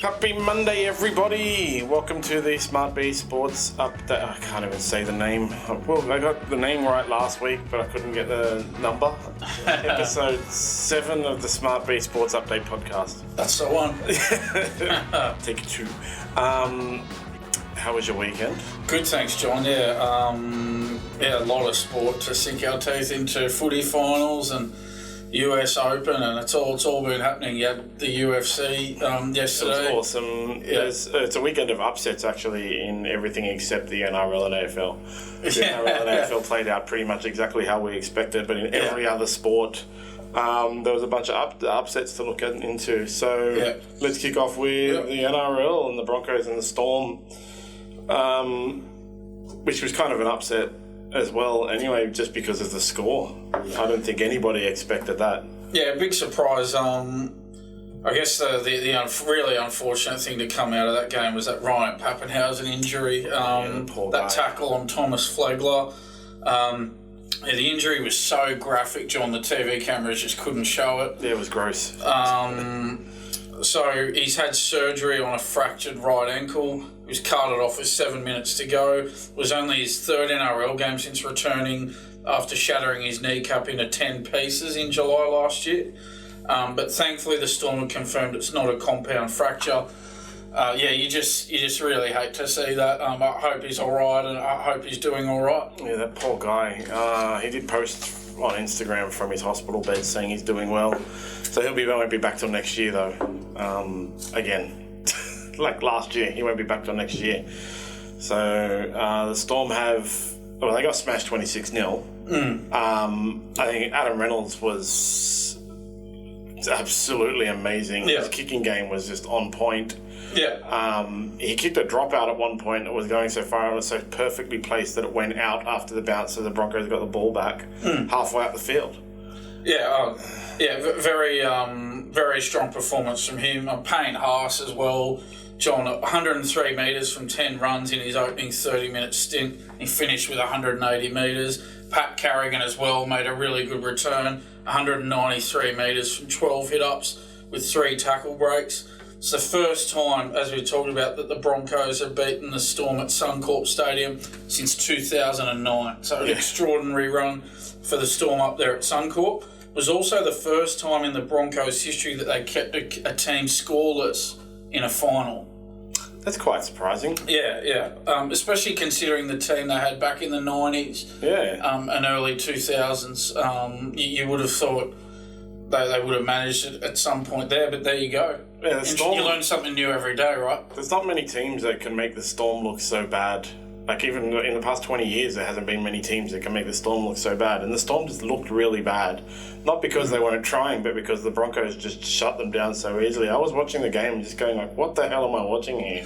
Happy Monday, everybody! Welcome to the SmartB Sports update. I can't even say the name. Well, I got the name right last week, but I couldn't get the number. Episode 7 of the SmartB Sports Update podcast. That's the one. Take 2. How was your weekend? Good, thanks, John. Yeah, a lot of sport to sink our teeth into. Footy finals and US Open, and it's all been happening. You had the UFC yesterday. It was awesome. Yeah. It's a weekend of upsets, actually, in everything except the NRL and AFL. The NRL and AFL played out pretty much exactly how we expected, but in every other sport, there was a bunch of upsets to look into. So let's kick off with the NRL and the Broncos and the Storm, which was kind of an upset as well, anyway, just because of the score. I don't think anybody expected that. Yeah, big surprise. I guess the really unfortunate thing to come out of that game was that Ryan Papenhuyzen injury. That tackle on Thomas Flegler. The injury was so graphic, John. The TV cameras just couldn't show it. Yeah, it was gross. So he's had surgery on a fractured right ankle. He was carted off with 7 minutes to go. It was only his third NRL game since returning after shattering his kneecap into 10 pieces in July last year. But thankfully the Storm had confirmed it's not a compound fracture. You just really hate to see that. I hope he's all right, and I hope he's doing all right. Yeah, that poor guy. He did post on Instagram from his hospital bed saying he's doing well. So won't be back till next year, though. Again, like last year, he won't be back till next year. So the Storm they got smashed 26-0. I think Adam Reynolds was absolutely amazing. Yeah. His kicking game was just on point. Yeah. He kicked a dropout at one point. It was going so far, it was so perfectly placed that it went out after the bounce, so the Broncos got the ball back halfway up the field. Very strong performance from him. Payne Haas as well. John, 103 metres from 10 runs in his opening 30-minute stint. He finished with 180 metres. Pat Carrigan as well made a really good return. 193 metres from 12 hit-ups with 3 tackle breaks. It's the first time, as we talked about, that the Broncos have beaten the Storm at Suncorp Stadium since 2009. So an extraordinary run for the Storm up there at Suncorp. It was also the first time in the Broncos' history that they kept a team scoreless in a final. That's quite surprising. Yeah. Especially considering the team they had back in the 90s and early 2000s. You would have thought they would have managed it at some point there, but there you go. Yeah, the Storm, you learn something new every day, right? There's not many teams that can make the Storm look so bad. Like, even in the past 20 years, there hasn't been many teams that can make the Storm look so bad. And the Storm just looked really bad. Not because they weren't trying, but because the Broncos just shut them down so easily. I was watching the game and just going like, what the hell am I watching here?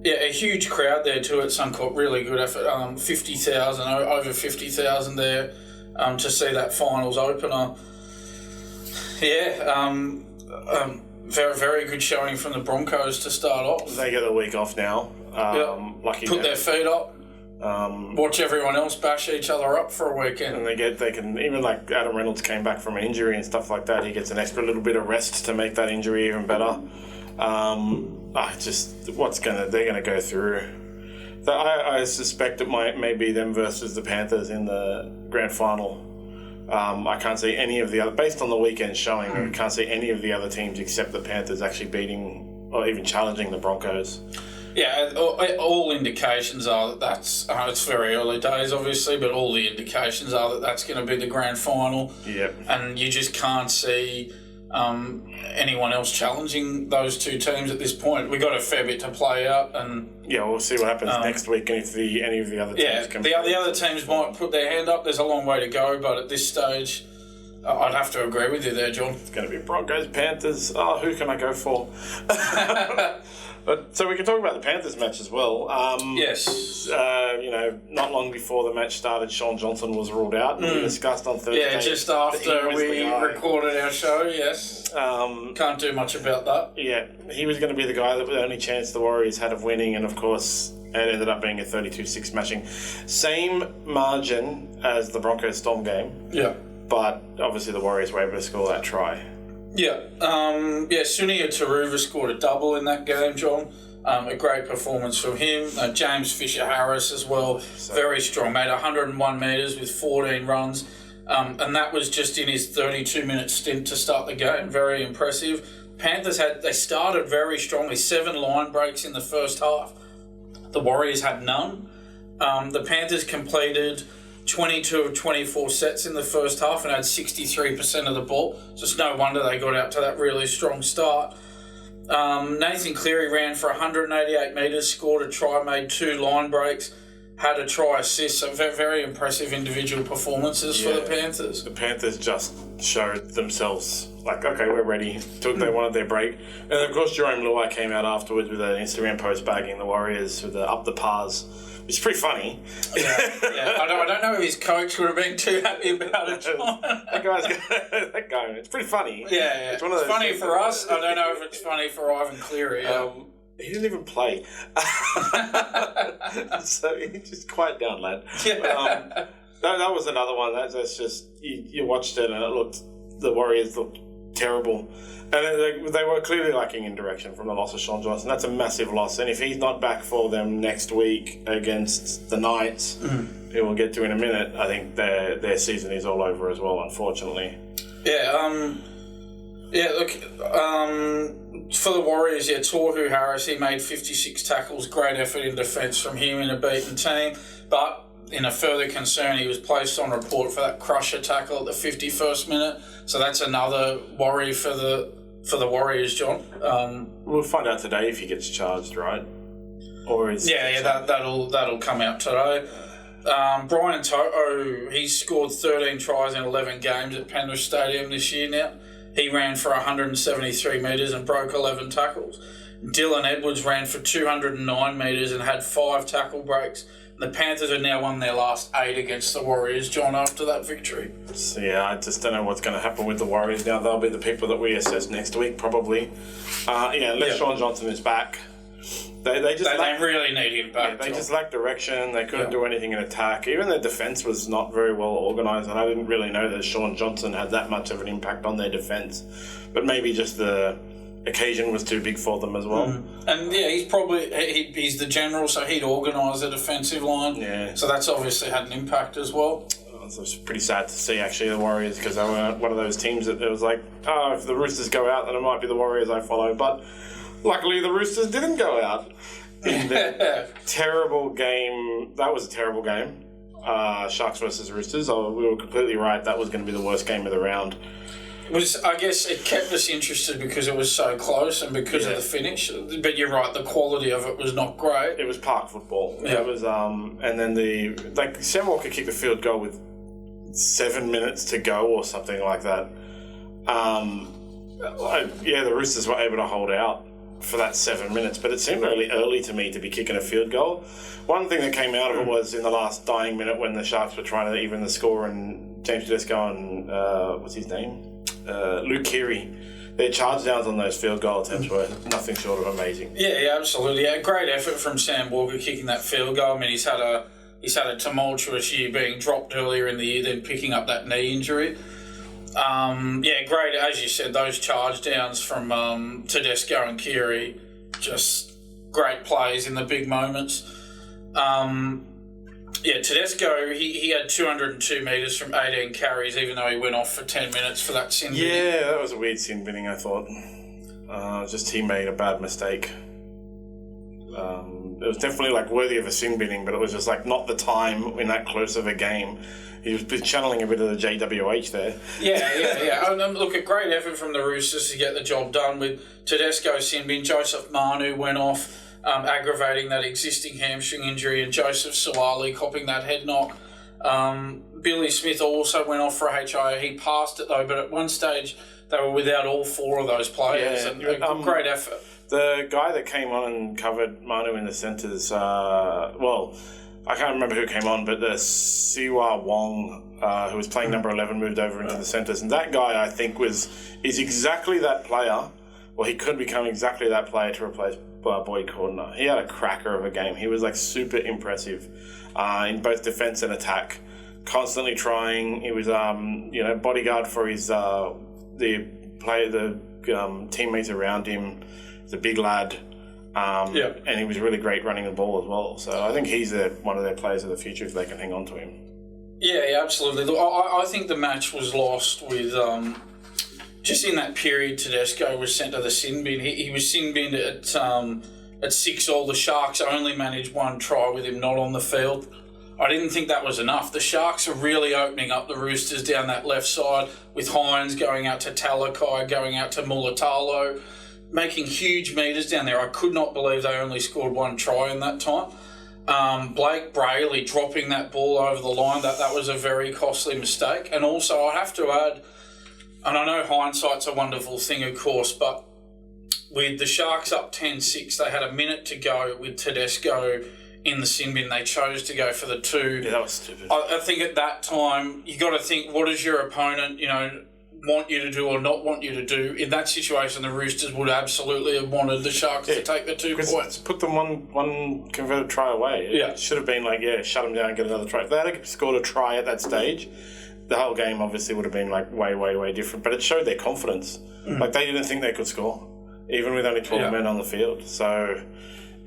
A huge crowd there too at Suncorp. Really good effort. 50,000, over 50,000 there to see that finals opener. Very, very good showing from the Broncos to start off. They get a week off now. Lucky Put their feet up. Watch everyone else bash each other up for a weekend. And they can even, like, Adam Reynolds came back from an injury and stuff like that. He gets an extra little bit of rest to make that injury even better. They're gonna go through. I suspect it may be them versus the Panthers in the grand final. I can't see any of the other, based on the weekend showing, I can't see any of the other teams except the Panthers actually beating or even challenging the Broncos. Yeah, all indications are that it's very early days, obviously, but all the indications are that that's going to be the grand final. Yep. And you just can't see anyone else challenging those two teams at this point. We've got a fair bit to play out. And we'll see what happens next week and if any of the other teams come. The other teams might put their hand up. There's a long way to go, but at this stage, I'd have to agree with you there, John. It's going to be Broncos, Panthers. Who can I go for? But so we can talk about the Panthers match as well. Yes. Not long before the match started, Sean Johnson was ruled out. We discussed on Thursday. Yeah, just after we recorded our show, yes. Can't do much about that. Yeah, he was going to be the guy that the only chance the Warriors had of winning, and of course it ended up being a 32-6 smashing. Same margin as the Broncos Storm game. Yeah. But obviously the Warriors were able to score that try. Sunia Taruva scored a double in that game, John. A great performance from him. James Fisher-Harris as well, very strong. Made 101 metres with 14 runs. And that was just in his 32-minute stint to start the game. Very impressive. Panthers they started very strongly. 7 line breaks in the first half. The Warriors had none. The Panthers completed 22 of 24 sets in the first half and had 63% of the ball. So it's no wonder they got out to that really strong start. Nathan Cleary ran for 188 metres, scored a try, made 2 line breaks, had a try assist. So very impressive individual performances for the Panthers. The Panthers just showed themselves like, okay, we're ready. They wanted their break. And of course, Jerome Luai came out afterwards with an Instagram post bagging the Warriors with the up the pars, which is pretty funny. Yeah. I don't know if his coach would have been too happy about it, John. that guy, it's pretty funny. Yeah. It's funny for us. I don't know if it's funny for Ivan Cleary. He didn't even play. So he's just quiet down, lad. Yeah. That was another one. That's just, you watched it and the Warriors looked terrible. And they were clearly lacking in direction from the loss of Sean Johnson. That's a massive loss. And if he's not back for them next week against the Knights, who we'll get to in a minute, I think their season is all over as well, unfortunately. For the Warriors, Tohu Harris, he made 56 tackles. Great effort in defence from him in a beaten team. But in a further concern, he was placed on report for that crusher tackle at the 51st minute. So that's another worry for the Warriors, John. We'll find out today if he gets charged, right? Or is that'll come out today. Brian Toto, he scored 13 tries in 11 games at Penrith Stadium this year now. He ran for 173 metres and broke 11 tackles. Dylan Edwards ran for 209 metres and had 5 tackle breaks. The Panthers have now won their last 8 against the Warriors, John, after that victory. So, I just don't know what's going to happen with the Warriors now. They'll be the people that we assess next week, probably. Unless Sean Johnson is back. They really need him back. They just lack direction. They couldn't do anything in attack. Even their defence was not very well organised, and I didn't really know that Sean Johnson had that much of an impact on their defence. But maybe just the occasion was too big for them as well. And he's probably he's the general, so he'd organise the defensive line. Yeah. So that's obviously had an impact as well. It was pretty sad to see, actually, the Warriors, because they were one of those teams that it was like, if the Roosters go out, then it might be the Warriors I follow. But luckily, the Roosters didn't go out in the terrible game. That was a terrible game. Sharks versus Roosters. We were completely right. That was going to be the worst game of the round. I guess it kept us interested because it was so close and because of the finish. But you're right, the quality of it was not great. It was park football. Yeah. It was, and then Sam Walker kicked the field goal with 7 minutes to go or something like that. The Roosters were able to hold out for that 7 minutes, but it seemed really early to me to be kicking a field goal. One thing that came out of it was in the last dying minute when the Sharks were trying to even the score, and James Tedesco and what's his name? Luke Keary. Their charge downs on those field goal attempts were nothing short of amazing. Yeah, absolutely. Yeah, great effort from Sam Walker kicking that field goal. I mean, he's had a tumultuous year, being dropped earlier in the year, then picking up that knee injury. Great, as you said, those charge downs from Tedesco and Keary, just great plays in the big moments. Tedesco, he had 202 metres from 18 carries, even though he went off for 10 minutes for that sin binning. Yeah, that was a weird sin binning, I thought. Just he made a bad mistake. It was definitely worthy of a sin binning, but it was just not the time in that close of a game. He was channeling a bit of the JWH there. Yeah. Look, a great effort from the Roosters to get the job done with Tedesco sin bin. Joseph Manu went off, aggravating that existing hamstring injury, and Joseph Suwali copping that head knock. Billy Smith also went off for a HIA. He passed it though, but at one stage they were without all 4 of those players. Great effort. The guy that came on and covered Manu in the centres, I can't remember who came on, but the Siwa Wong, who was playing number 11, moved over into the centres. And that guy, I think, is exactly that player, or he could become exactly that player to replace Boyd Cordner. He had a cracker of a game. He was super impressive in both defence and attack, constantly trying. He was, bodyguard for his the teammates around him. He's a big lad. And he was really great running the ball as well. So I think he's one of their players of the future if they can hang on to him. Yeah, absolutely. Look, I think the match was lost with just in that period. Tedesco was sent to the sin bin. He was sin binned at 6-all. The Sharks only managed one try with him not on the field. I didn't think that was enough. The Sharks are really opening up the Roosters down that left side with Hines going out to Talakai, going out to Mulatalo, making huge metres down there. I could not believe they only scored one try in that time. Blake Brayley dropping that ball over the line, that was a very costly mistake. And also I have to add, and I know hindsight's a wonderful thing, of course, but with the Sharks up 10-6, they had a minute to go with Tedesco in the sin bin. They chose to go for the 2. Yeah, that was stupid. I think at that time, you got to think, what does your opponent, want you to do or not want you to do? In that situation, the Roosters would absolutely have wanted the Sharks to take the 2 points. Put them one converted try away. It should have been shut them down and get another try. If they had scored a try at that stage, the whole game obviously would have been way, way, way different. But it showed their confidence. They didn't think they could score, even with only 12 men on the field. So,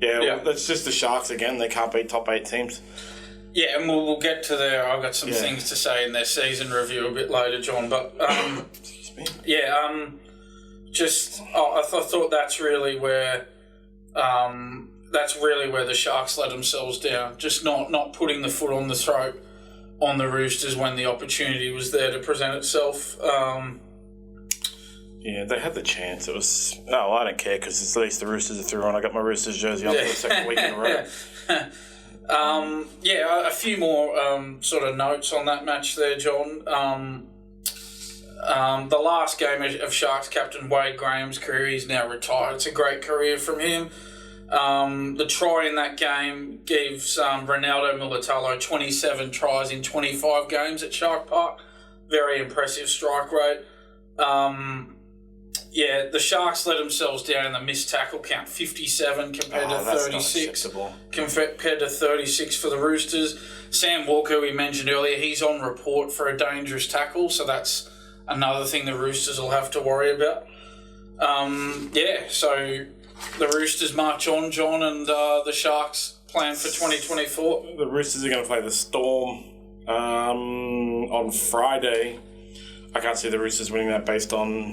that's just the Sharks again. They can't beat top 8 teams. Yeah, and we'll get to there. I've got some things to say in their season review a bit later, John. But I thought that's really where the Sharks let themselves down. Just not putting the foot on the throat on the Roosters when the opportunity was there to present itself. They had the chance. It was I don't care because at least the Roosters are through on. I got my Roosters jersey on for the second week in a row. A few more sort of notes on that match there, John. The last game of Sharks captain Wade Graham's career, he's now retired. It's a great career from him. The try in that game gives Ronaldo Mulatalo 27 tries in 25 games at Shark Park. Very impressive strike rate. The Sharks let themselves down in the missed tackle count, 57 compared to 36. Compared to 36 for the Roosters. Sam Walker, we mentioned earlier, he's on report for a dangerous tackle, so that's another thing the Roosters will have to worry about. So the Roosters march on, John, and the Sharks plan for 2024. The Roosters are going to play the Storm on Friday. I can't see the Roosters winning that based on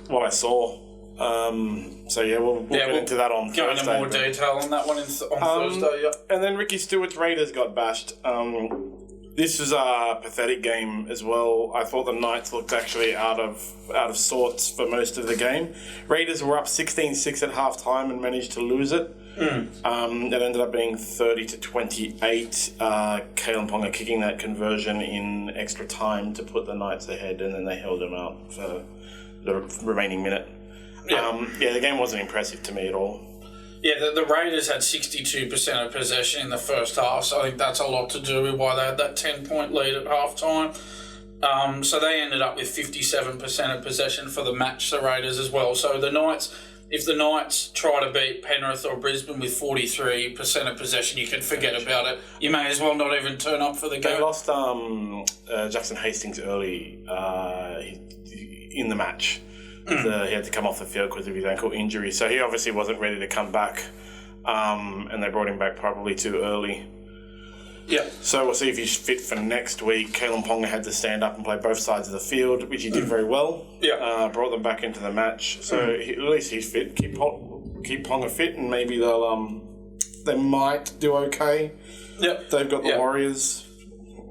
what I saw. We'll get into that on Thursday. Go into more detail on that one on Thursday, And then Ricky Stewart's Raiders got bashed. This was a pathetic game as well. I thought the Knights looked actually out of sorts for most of the game. Raiders were up 16-6 at half-time and managed to lose it. It ended up being 30-28. Kalen Ponga kicking that conversion in extra time to put the Knights ahead, and then they held them out for the remaining minute. The game wasn't impressive to me at all. Yeah, the Raiders had 62% of possession in the first half, so I think that's a lot to do with why they had that 10-point lead at half-time. So they ended up with 57% of possession for the match, the Raiders as well. So the Knights, if the Knights try to beat Penrith or Brisbane with 43% of possession, you can forget about it. You may as well not even turn up for the game. They lost Jackson Hastings early in the match. He had to come off the field because of his ankle injury, so he obviously wasn't ready to come back, and they brought him back probably too early. Yeah. So we'll see if he's fit for next week. Kalen Ponga had to stand up and play both sides of the field, which he did very well. Yeah. Brought them back into the match, so at least he's fit. Keep Ponga fit, and maybe they might do okay. Yep. They've got the Warriors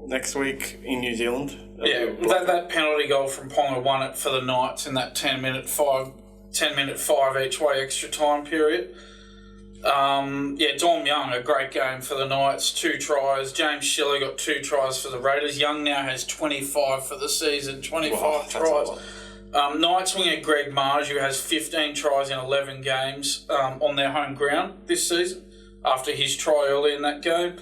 next week in New Zealand. That penalty goal from Ponga won it for the Knights in that 10-minute 5 each way extra time period. Dom Young, a great game for the Knights, 2 tries. James Schiller got 2 tries for the Raiders. Young now has 25 for the season, 25 tries. Knights winger Greg Marge, who has 15 tries in 11 games on their home ground this season after his try early in that game.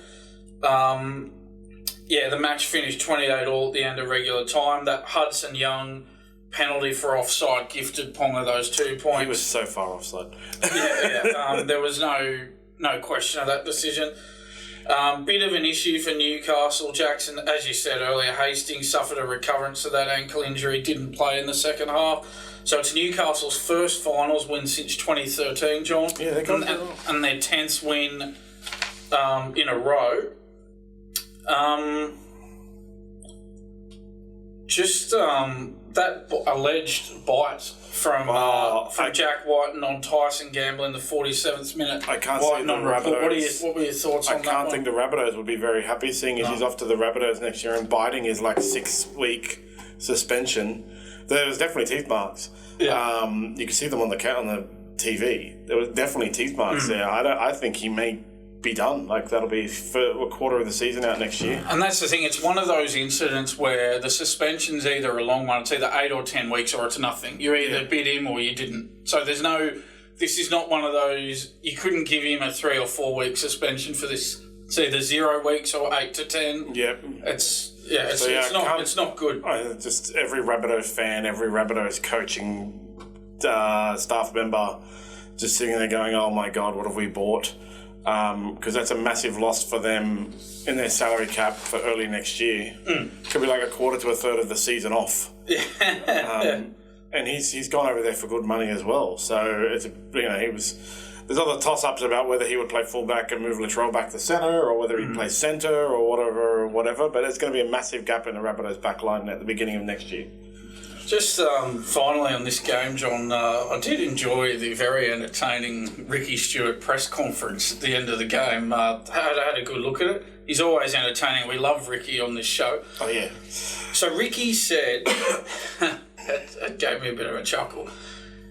The match finished 28-all at the end of regular time. That Hudson Young penalty for offside gifted Ponga those 2 points. He was so far offside. There was no question of that decision. Bit of an issue for Newcastle. Jackson, as you said earlier, Hastings suffered a recurrence of that ankle injury, didn't play in the second half. So it's Newcastle's first finals win since 2013, John. Yeah, they got and their 10th win in a row. That alleged bite from Jack Whiten on Tyson Gamble in the 47th minute. I can't see the Rabbitohs. What were your thoughts on that? I can't think the Rabbitohs would be very happy, seeing as he's off to the Rabbitohs next year, and biting is like 6-week suspension. There was definitely teeth marks. Yeah. You could see them on the TV. There was definitely teeth marks there. I think he may be done. Like, that'll be for a quarter of the season out next year. And that's the thing. It's one of those incidents where the suspension's either a long one. It's either 8 or 10 weeks, or it's nothing. You either bid him or you didn't. So there's no. This is not one of those. You couldn't give him a 3 or 4 week suspension for this. It's either 0 weeks or 8 to 10. Yep. It's not good. Just every Rabbitohs fan, every Rabbitohs coaching staff member, just sitting there going, "Oh my God, what have we bought?" Because that's a massive loss for them in their salary cap for early next year. Could be like a quarter to a third of the season off. And he's gone over there for good money as well. So it's there's other toss-ups about whether he would play fullback and move Latrell back to centre, or whether he'd play centre or whatever. But it's going to be a massive gap in the Rabbitohs back line at the beginning of next year. Just finally on this game, John, I did enjoy the very entertaining Ricky Stewart press conference at the end of the game. I had a good look at it. He's always entertaining. We love Ricky on this show. Oh, yeah. So Ricky said, that gave me a bit of a chuckle.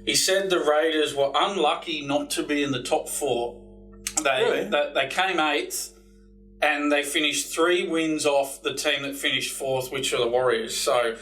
He said the Raiders were unlucky not to be in the top 4. They came 8th, and they finished 3 wins off the team that finished 4th, which are the Warriors. So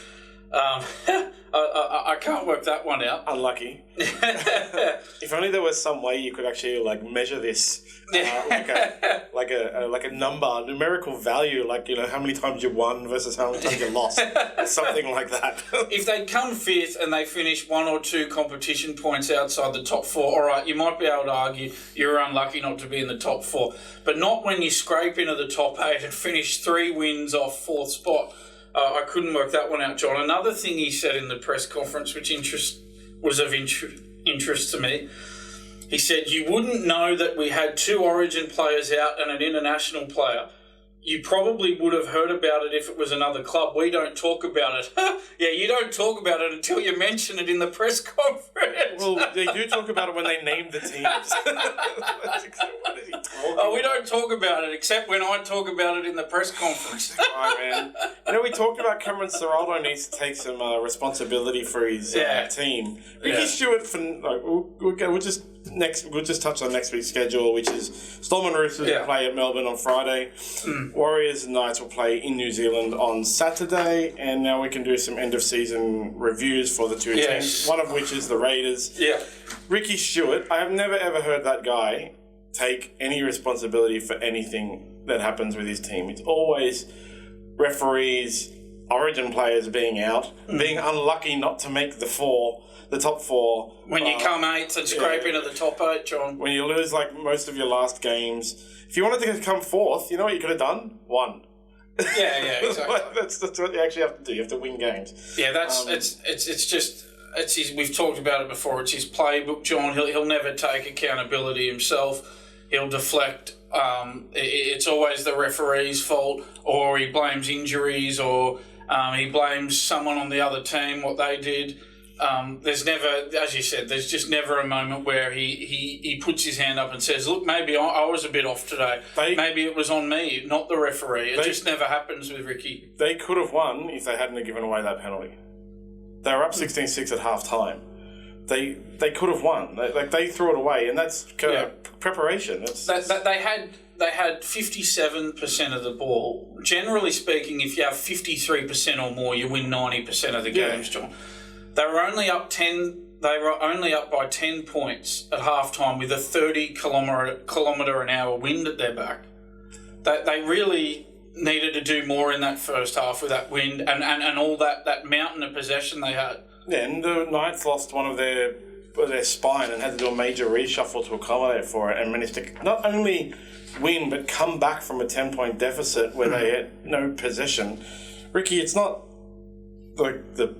I can't work that one out. Unlucky. If only there was some way you could actually measure this, like a number, numerical value, how many times you won versus how many times you lost, something like that. If they come 5th and they finish 1 or 2 competition points outside the top 4, all right, you might be able to argue you're unlucky not to be in the top 4, but not when you scrape into the top 8 and finish 3 wins off 4th spot. I couldn't work that one out, John. Another thing he said in the press conference, which was of interest to me, he said, "You wouldn't know that we had 2 Origin players out and an international player. You probably would have heard about it if it was another club. We don't talk about it." Yeah, you don't talk about it until you mention it in the press conference. Well, they do talk about it when they name the teams. What is he talking about? We don't talk about it except when I talk about it in the press conference. Oh, man. We talked about Cameron Ciraldo needs to take some responsibility for his team. Ricky Stewart, we'll just touch on next week's schedule, which is Storm Roosters will play at Melbourne on Friday. Warriors and Knights will play in New Zealand on Saturday, and now we can do some end-of-season reviews for the 2 teams, one of which is the Raiders. Yeah. Ricky Stewart, I have never ever heard that guy take any responsibility for anything that happens with his team. It's always referees, Origin players being out, being unlucky not to make the top 4. When you come 8th and scrape into the top 8, John. When you lose most of your last games. If you wanted to come 4th, you know what you could have done? Won. Yeah, exactly. that's what you actually have to do. You have to win games. Yeah, we've talked about it before. It's his playbook, John. He'll never take accountability himself. He'll deflect. It's always the referee's fault, or he blames injuries, or he blames someone on the other team, what they did. There's never, as you said, there's just never a moment where he puts his hand up and says, "Look, maybe I was a bit off today. Maybe it was on me, not the referee." It just never happens with Ricky. They could have won if they hadn't given away that penalty. They were up 16-6 at half time. They could have won. They threw it away, and that's preparation. They had 57% of the ball. Generally speaking, if you have 53% or more, you win 90% of the games, John. They were only up by 10 points at halftime with a 30 kilometre an hour wind at their back. They really needed to do more in that first half with that wind and all that mountain of possession they had. Yeah, and the Knights lost one of their their spine and had to do a major reshuffle to accommodate for it, and managed to not only win but come back from a 10-point deficit where they had no possession. Ricky, it's not like the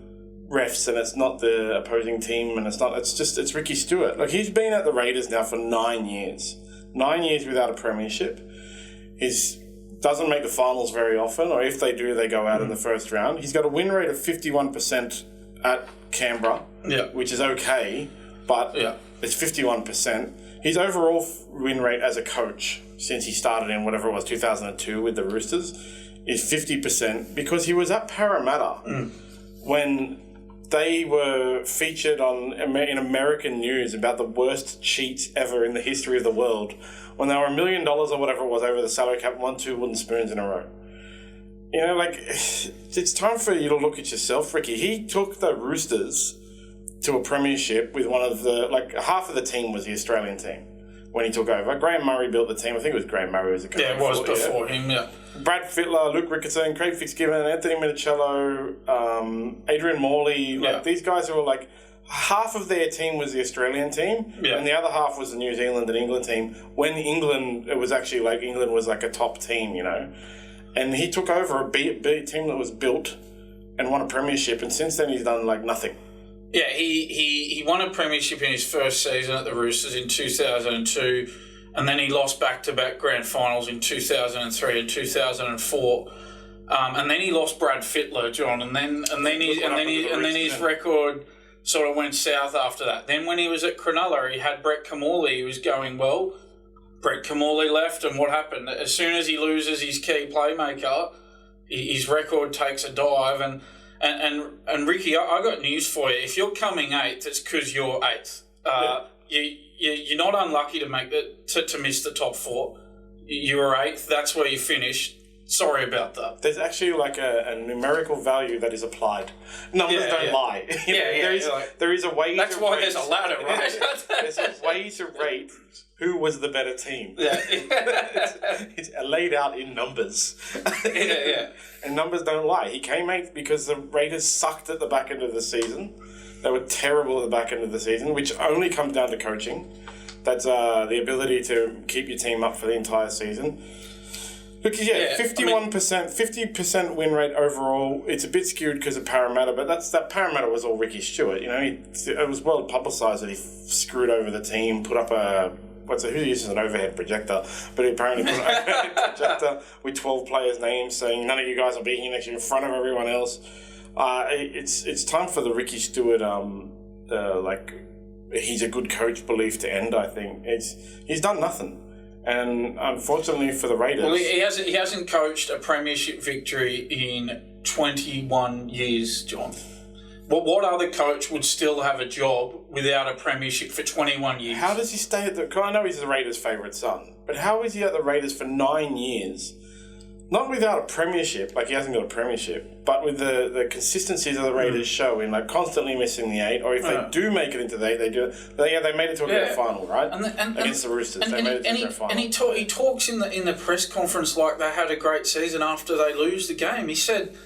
refs and it's not the opposing team and it's Ricky Stewart. Like, he's been at the Raiders now for 9 years. 9 years without a premiership. He's doesn't make the finals very often, or if they do, they go out in the first round. He's got a win rate of 51% at Canberra, which is okay, but it's 51%. His overall win rate as a coach since he started in whatever it was, 2002 with the Roosters, is 50% because he was at Parramatta when they were featured in American news about the worst cheats ever in the history of the world, when they were $1 million or whatever it was over the salary cap, won 2 wooden spoons in a row. You know, like, it's time for you to look at yourself, Ricky. He took the Roosters to a premiership with one of the, like, half of the team was the Australian team when he took over. Graham Murray built the team. I think it was Graham Murray who was the coach. Yeah, it was before him, Brad Fittler, Luke Ricketson, Craig Fitzgibbon, Anthony Minicello, Adrian Morley, like these guys who were like, half of their team was the Australian team, and the other half was the New Zealand and England team. When England, it was actually like England was like a top team, you know. And he took over a B team that was built and won a premiership, and since then he's done like nothing. Yeah, he won a premiership in his first season at the Roosters in 2002, and then he lost back-to-back grand finals in 2003 and 2004. And then he lost Brad Fittler, John, and then his record sort of went south after that. Then when he was at Cronulla, he had Brett Kamali. He was going well. Brett Kamali left, and what happened? As soon as he loses his key playmaker, his record takes a dive. And Ricky, I got news for you. If you're coming 8th, it's because you're 8th. You're not unlucky to make to miss the top 4. You were 8th. That's where you finished. Sorry about that. There's actually like a numerical value that is applied. Numbers don't lie. There is a way. That's why there's a ladder, right? There's a way to rate who was the better team. Yeah. It's laid out in numbers. And numbers don't lie. He came 8th because the Raiders sucked at the back end of the season. They were terrible at the back end of the season, which only comes down to coaching. That's the ability to keep your team up for the entire season. Look, 51%, 50% win rate overall. It's a bit skewed because of Parramatta, but that Parramatta was all Ricky Stewart. You know, it was well publicised that he screwed over the team, put up who uses an overhead projector, but he apparently put an overhead projector with 12 players' names saying none of you guys will be here next year in front of everyone else. It's time for the Ricky Stewart, he's a good coach belief to end, I think. He's done nothing. And unfortunately for the Raiders... Well, he hasn't coached a premiership victory in 21 years, John. But what other coach would still have a job without a premiership for 21 years? How does he stay at the... I know he's the Raiders' favourite son, but how is he at the Raiders for 9 years? Not without a premiership, like he hasn't got a premiership, but with the consistencies of the Raiders show in like constantly missing the 8, or if they do make it into the 8, they made it to a grand final, right? Against the Roosters, they made it to a grand final. And he talks in the press conference like they had a great season after they lose the game. He said,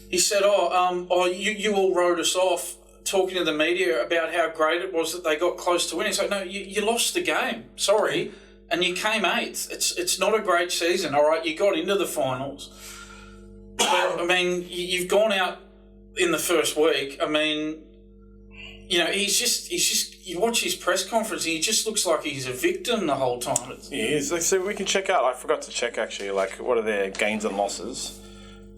you all wrote us off talking to the media about how great it was that they got close to winning. It's like, no, you lost the game. Sorry. And you came 8th. It's not a great season, all right? You got into the finals. But, I mean, you've gone out in the first week. I mean, you know, he's just. You watch his press conference, he just looks like he's a victim the whole time. He is. So we can check out. I forgot to check actually. Like, what are their gains and losses?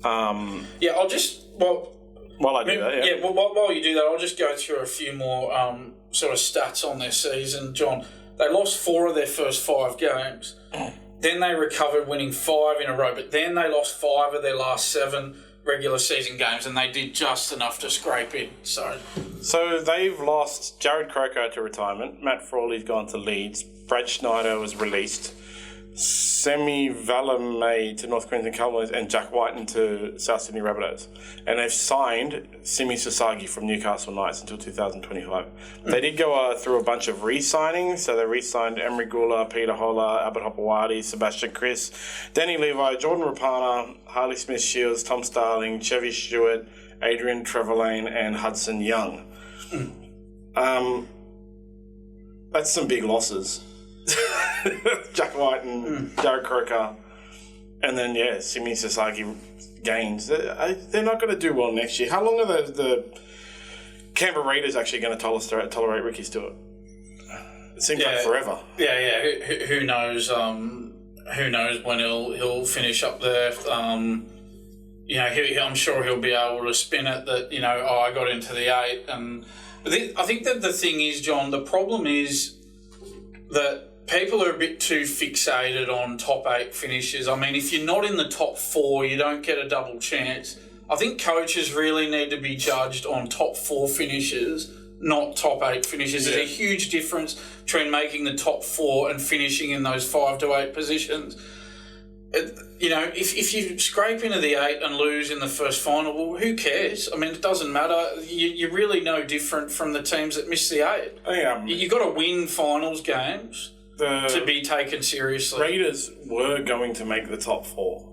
I'll just while I do that. Yeah. While you do that, I'll just go through a few more sort of stats on their season, John. They lost 4 of their first 5 games. Then they recovered, winning 5 in a row. But then they lost 5 of their last 7 regular season games, and they did just enough to scrape in. So they've lost Jared Croker to retirement. Matt Frawley's gone to Leeds. Brad Schneider was released. Semi Valamay to North Queensland Cowboys, and Jack Whiten to South Sydney Rabbitohs. And they've signed Simi Sasagi from Newcastle Knights until 2025. They did go through a bunch of re-signings. So they re-signed Emery Gula, Peter Holler, Albert Hopewadi, Sebastian Chris, Danny Levi, Jordan Rapana, Harley Smith-Shields, Tom Starling, Chevy Stewart, Adrian Trevelyan, and Hudson Young. that's some big losses. Jack White and Jared Croker. And then, Simi Sasaki gains. They're not going to do well next year. How long are the Canberra Raiders actually going to tolerate Ricky Stewart? It seems like forever. Yeah. Who knows? Who knows when he'll finish up there? I'm sure he'll be able to spin it that I got into the 8, and I think that the thing is, John, the problem is that people are a bit too fixated on top 8 finishes. I mean, if you're not in the top 4, you don't get a double chance. I think coaches really need to be judged on top 4 finishes, not top 8 finishes. There's a huge difference between making the top 4 and finishing in those 5 to 8 positions. If you scrape into the 8 and lose in the first final, well, who cares? I mean, it doesn't matter. You're really no different from the teams that miss the 8. You've got to win finals games to be taken seriously. Raiders were going to make the top 4,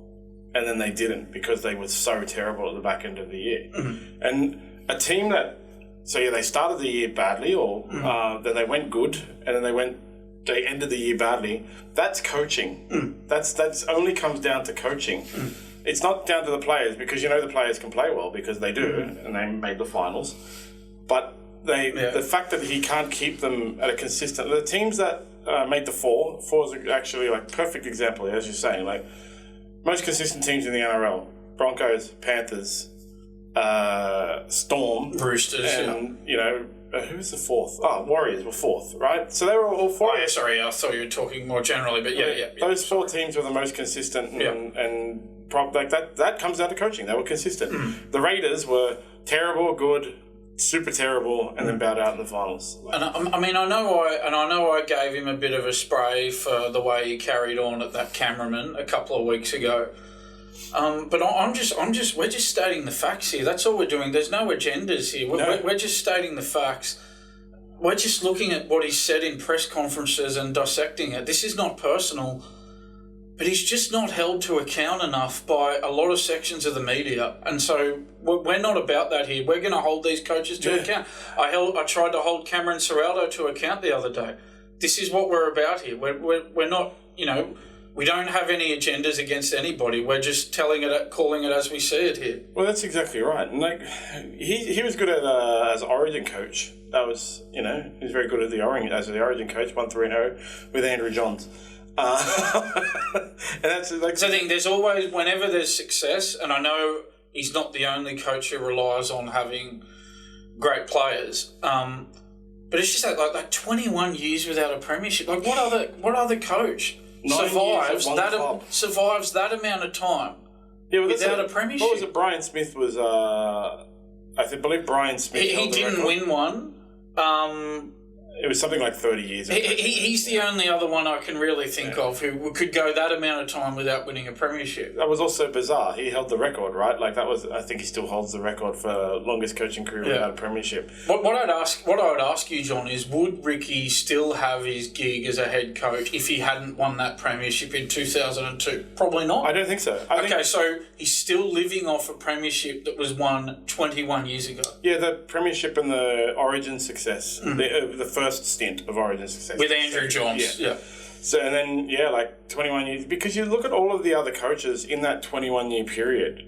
and then they didn't because they were so terrible at the back end of the year. Mm-hmm. And a team that, they started the year badly, or then they went good, and then they ended the year badly. That's coaching. That's only comes down to coaching. It's not down to the players, because the players can play well because they do, and they made the finals. But the fact that he can't keep them at a consistent. The teams that made the 4 is actually like perfect example, as you're saying. Like most consistent teams in the NRL: Broncos, Panthers, Storm, Roosters, and who was the 4th? Oh, Warriors were 4th, right? So they were all 4. Oh, yeah, sorry, I thought you were talking more generally, but those 4 teams were the most consistent, and that comes down to coaching. They were consistent. The Raiders were terrible, good, super terrible, and then bowed out in the finals. And I know I gave him a bit of a spray for the way he carried on at that cameraman a couple of weeks ago. But we're just stating the facts here. That's all we're doing. There's no agendas here. We're just stating the facts. We're just looking at what he said in press conferences and dissecting it. This is not personal, but he's just not held to account enough by a lot of sections of the media. And so we're not about that here. We're going to hold these coaches to account. I tried to hold Cameron Ciraldo to account the other day. This is what we're about here. We're not, we don't have any agendas against anybody. We're just calling it as we see it here. Well, that's exactly right. And he was good at as Origin coach. That was, he was very good at as the Origin coach, 1-3-0 with Andrew Johns. And that's like. So I think there's always, whenever there's success, and I know he's not the only coach who relies on having great players. But it's just like 21 years without a premiership. Like what other coach survives that amount of time without a premiership? What was it? Brian Smith was. I believe Brian Smith. He didn't win one. It was something like 30 years. He's the only other one I can really think of who could go that amount of time without winning a premiership. That was also bizarre. He held the record, right? Like that was. I think he still holds the record for longest coaching career without a premiership. What I would ask you, John, is would Ricky still have his gig as a head coach if he hadn't won that premiership in 2002? Probably not. I don't think so. So he's still living off a premiership that was won 21 years ago. Yeah, the premiership and the Origin success, the first stint of Origin success with Andrew Johns. Yeah. So and then 21 years, because you look at all of the other coaches in that 21-year period.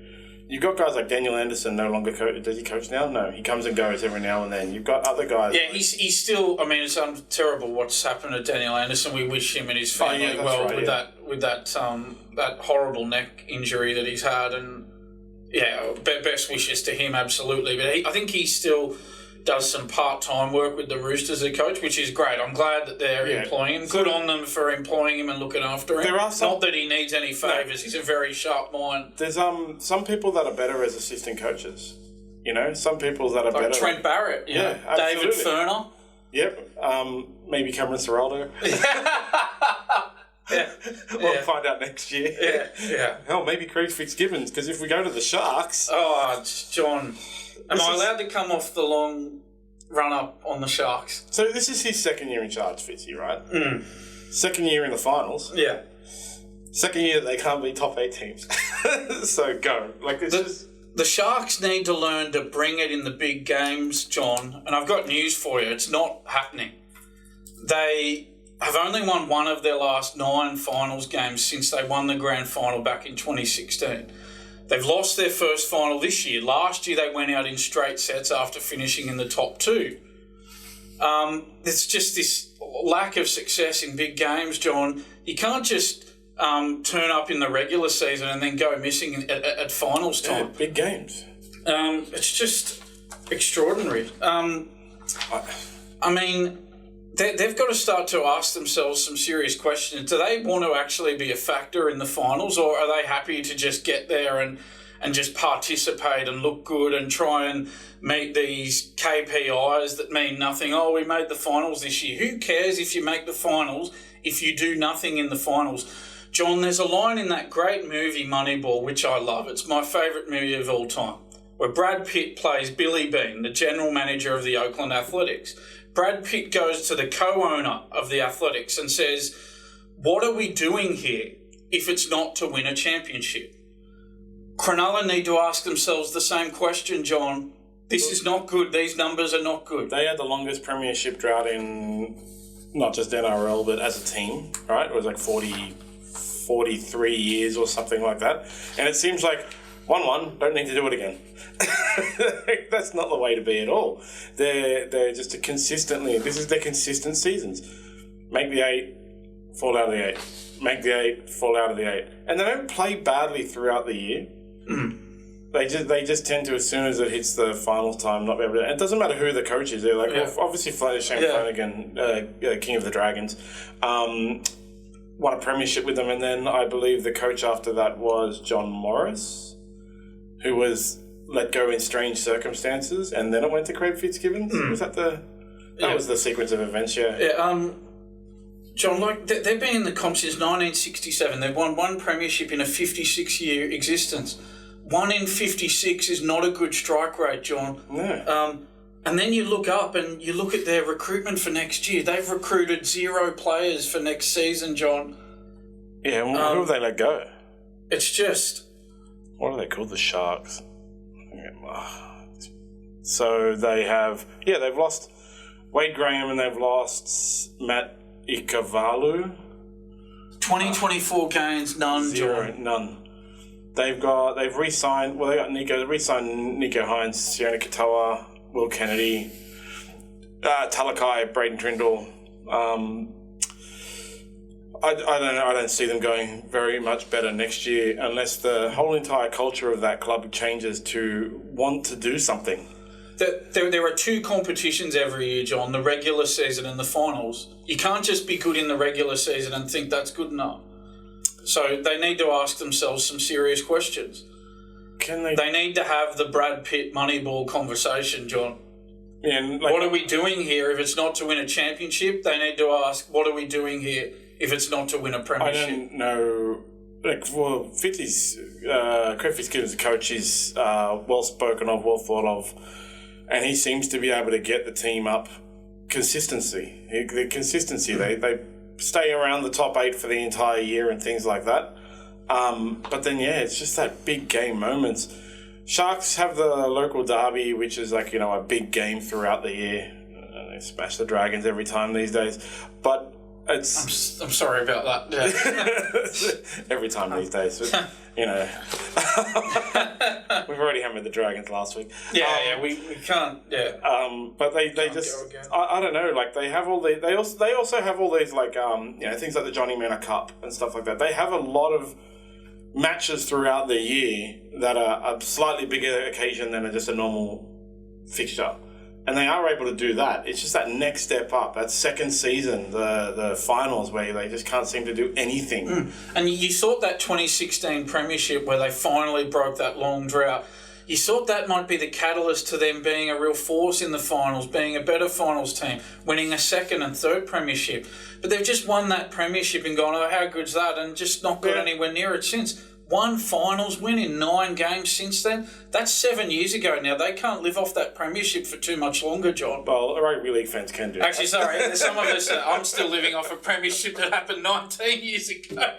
You've got guys like Daniel Anderson, no longer coach. Does he coach now? No, he comes and goes every now and then. You've got other guys. Yeah, he's still. I mean, it's terrible what's happened to Daniel Anderson. We wish him and his family with that horrible neck injury that he's had, and best wishes to him, absolutely. But I think he still does some part-time work with the Roosters as a coach, which is great. I'm glad that they're employing him. Good on them for employing him and looking after him. There are not that he needs any favours. He's a very sharp mind. There's some people that are better as assistant coaches. Some people that are better. Like Trent Barrett. David Furner. Yep. Maybe Cameron Ciraldo. We'll find out next year. Yeah. Hell, maybe Craig Fitzgibbons, because if we go to the Sharks... Oh, John... Am I allowed to come off the long run-up on the Sharks? So this is his second year in charge, Fitzy, right? Second year in the finals. Yeah. Second year that they can't be top 8 teams. So go. The Sharks need to learn to bring it in the big games, John. And I've got news for you. It's not happening. they have only won one of their last 9 finals games since they won the grand final back in 2016. They've lost their first final this year. Last year they went out in straight sets after finishing in the top 2. There's just this lack of success in big games, John. You can't just turn up in the regular season and then go missing at finals time. Yeah, big games. It's just extraordinary. I mean, they've got to start to ask themselves some serious questions. Do they want to actually be a factor in the finals, or are they happy to just get there and just participate and look good and try and meet these KPIs that mean nothing? Oh, we made the finals this year. Who cares if you make the finals if you do nothing in the finals? John, there's a line in that great movie Moneyball, which I love. It's my favourite movie of all time, where Brad Pitt plays Billy Beane, the general manager of the Oakland Athletics. Brad Pitt goes to the co-owner of the Athletics and says, what are we doing here if it's not to win a championship? Cronulla need to ask themselves the same question, John. This is not good. These numbers are not good. They had the longest premiership drought in not just NRL, but as a team, right? It was like 43 years or something like that. And it seems like 1-1, don't need to do it again. That's not the way to be at all. They're just this is their consistent seasons. Make the 8, fall out of the 8. Make the 8, fall out of the 8. And they don't play badly throughout the year. They just tend to, as soon as it hits the final time, not be able to. And it doesn't matter who the coach is. They're like, well, obviously Shane Flanagan, King of the Dragons, won a premiership with them, and then I believe the coach after that was John Morris, who was let go in strange circumstances, and then it went to Craig Fitzgibbons. Was that that was the sequence of events? John, they've been in the comp since 1967. They've won one premiership in a 56-year existence. 1 in 56 is not a good strike rate, John. No. And then you look up and you look at their recruitment for next year. They've recruited 0 players for next season, John. Yeah, who have they let go? It's just... What are they called? The Sharks. So they have... Yeah, they've lost Wade Graham and they've lost Matt Ikavalu. 2024 gains, none, 0, John. None. They've re-signed... Well, they re-signed Nico Hines, Sione Katoa, Will Kennedy, Talakai, Braden Trindle. I don't know. I don't see them going very much better next year unless the whole entire culture of that club changes to want to do something. There are 2 competitions every year, John, the regular season and the finals. You can't just be good in the regular season and think that's good enough. So they need to ask themselves some serious questions. They need to have the Brad Pitt Moneyball conversation, John. Yeah, what are we doing here if it's not to win a championship? They need to ask, what are we doing here if it's not to win a premiership? I don't know. Craig Fitzgibbons, the coach, is well spoken of, well thought of, and he seems to be able to get the team up consistency. They stay around the top 8 for the entire year and things like that. But then, it's just that big game moments. Sharks have the local derby, which is like, a big game throughout the year. They smash the Dragons every time these days. But it's... I'm sorry about that. Every time these days. But, we've already hammered the Dragons last week. We can't. But they just... I don't know. Like, they have all the... They also have all these, like, things like the Johnny Manor Cup and stuff like that. They have a lot of matches throughout the year that are a slightly bigger occasion than just a normal fixture. And they are able to do that. It's just that next step up, that second season, the finals, where they just can't seem to do anything. And you thought that 2016 premiership where they finally broke that long drought, you thought that might be the catalyst to them being a real force in the finals, being a better finals team, winning a second and third premiership. But they've just won that premiership and gone, oh, how good's that? And just not got anywhere near it since. 1 finals win in 9 games since then. That's 7 years ago now. They can't live off that premiership for too much longer, John. Well, rugby league fans can do that. Actually, sorry, some of us, I'm still living off a premiership that happened 19 years ago.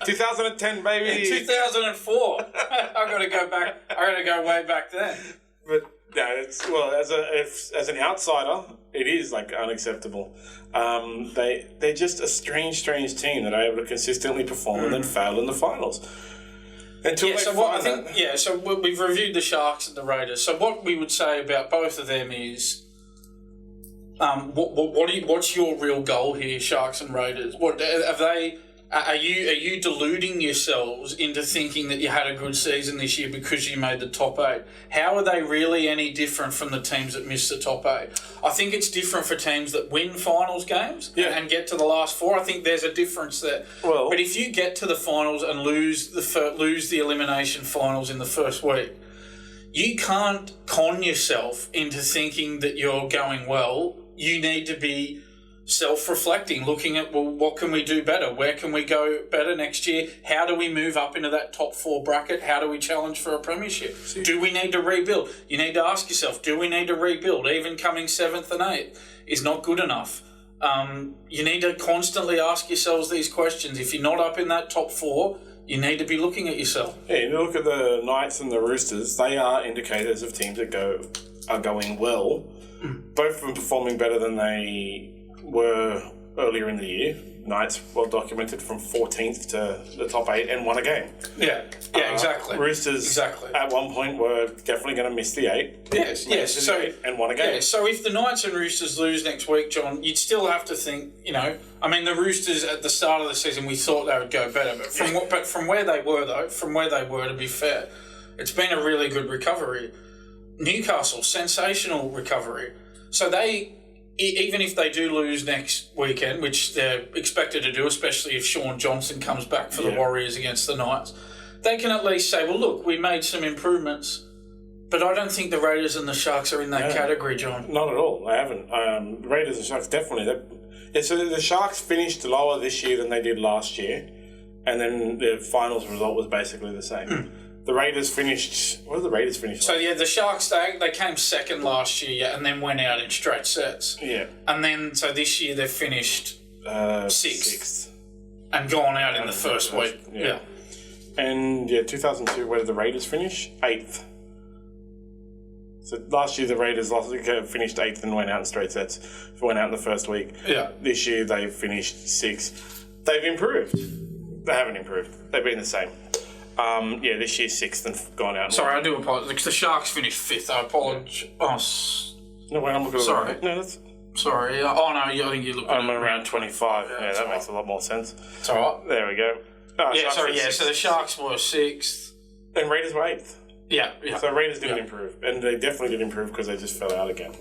2010, baby. 2004. I've got to go back. I've got to go way back then. But No, as an outsider, it is like unacceptable. They're just a strange team that are able to consistently perform and then fail in the finals. So we've reviewed the Sharks and the Raiders. So what we would say about both of them is, what's your real goal here, Sharks and Raiders? Are you deluding yourselves into thinking that you had a good season this year because you made the top 8? How are they really any different from the teams that missed the top 8? I think it's different for teams that win finals games and get to the last 4. I think there's a difference there. Well, but if you get to the finals and lose the elimination finals in the first week, you can't con yourself into thinking that you're going well. You need to be self-reflecting, looking at, well, what can we do better? Where can we go better next year? How do we move up into that top 4 bracket? How do we challenge for a premiership? Do we need to rebuild? You need to ask yourself, do we need to rebuild? Even coming 7th and 8th is not good enough. You need to constantly ask yourselves these questions. If you're not up in that top 4, you need to be looking at yourself. Yeah, you look at the Knights and the Roosters, they are indicators of teams that are going well. Both of them performing better than they were earlier in the year. Knights well documented from 14th to the top 8 and won a game. Yeah, exactly. Roosters at one point were definitely going to miss the 8. Yes. So 8 and won a game. Yeah, so if the Knights and Roosters lose next week, John, you'd still have to think, the Roosters at the start of the season, we thought they would go better, but from where they were, to be fair, it's been a really good recovery. Newcastle, sensational recovery. So they, even if they do lose next weekend, which they're expected to do, especially if Sean Johnson comes back for the Warriors against the Knights, they can at least say, well, look, we made some improvements. But I don't think the Raiders and the Sharks are in that category, John. Not at all. They haven't. The Raiders and Sharks definitely. So the Sharks finished lower this year than they did last year, and then the finals result was basically the same. The Raiders finished... What did the Raiders finish? So, the Sharks, they came second last year and then went out in straight sets. Yeah. And then, so this year they finished sixth. And gone out in the first week. Yeah. And, 2002, where did the Raiders finish? 8th. So, last year the Raiders finished 8th and went out in straight sets. Went out in the first week. Yeah. This year they finished 6th. They've improved. They haven't improved. They've been the same. This year's 6th and gone out. Sorry, I do apologise. The Sharks finished 5th. I apologise. No, wait, I'm looking at Sorry. No, that's... Sorry. I think you're looking at... I'm around 25. Yeah, that makes a lot more sense. It's all right. There we go. So the Sharks were 6th. And Raiders were 8th. Yeah. So Raiders didn't improve. And they definitely did improve because they just fell out again.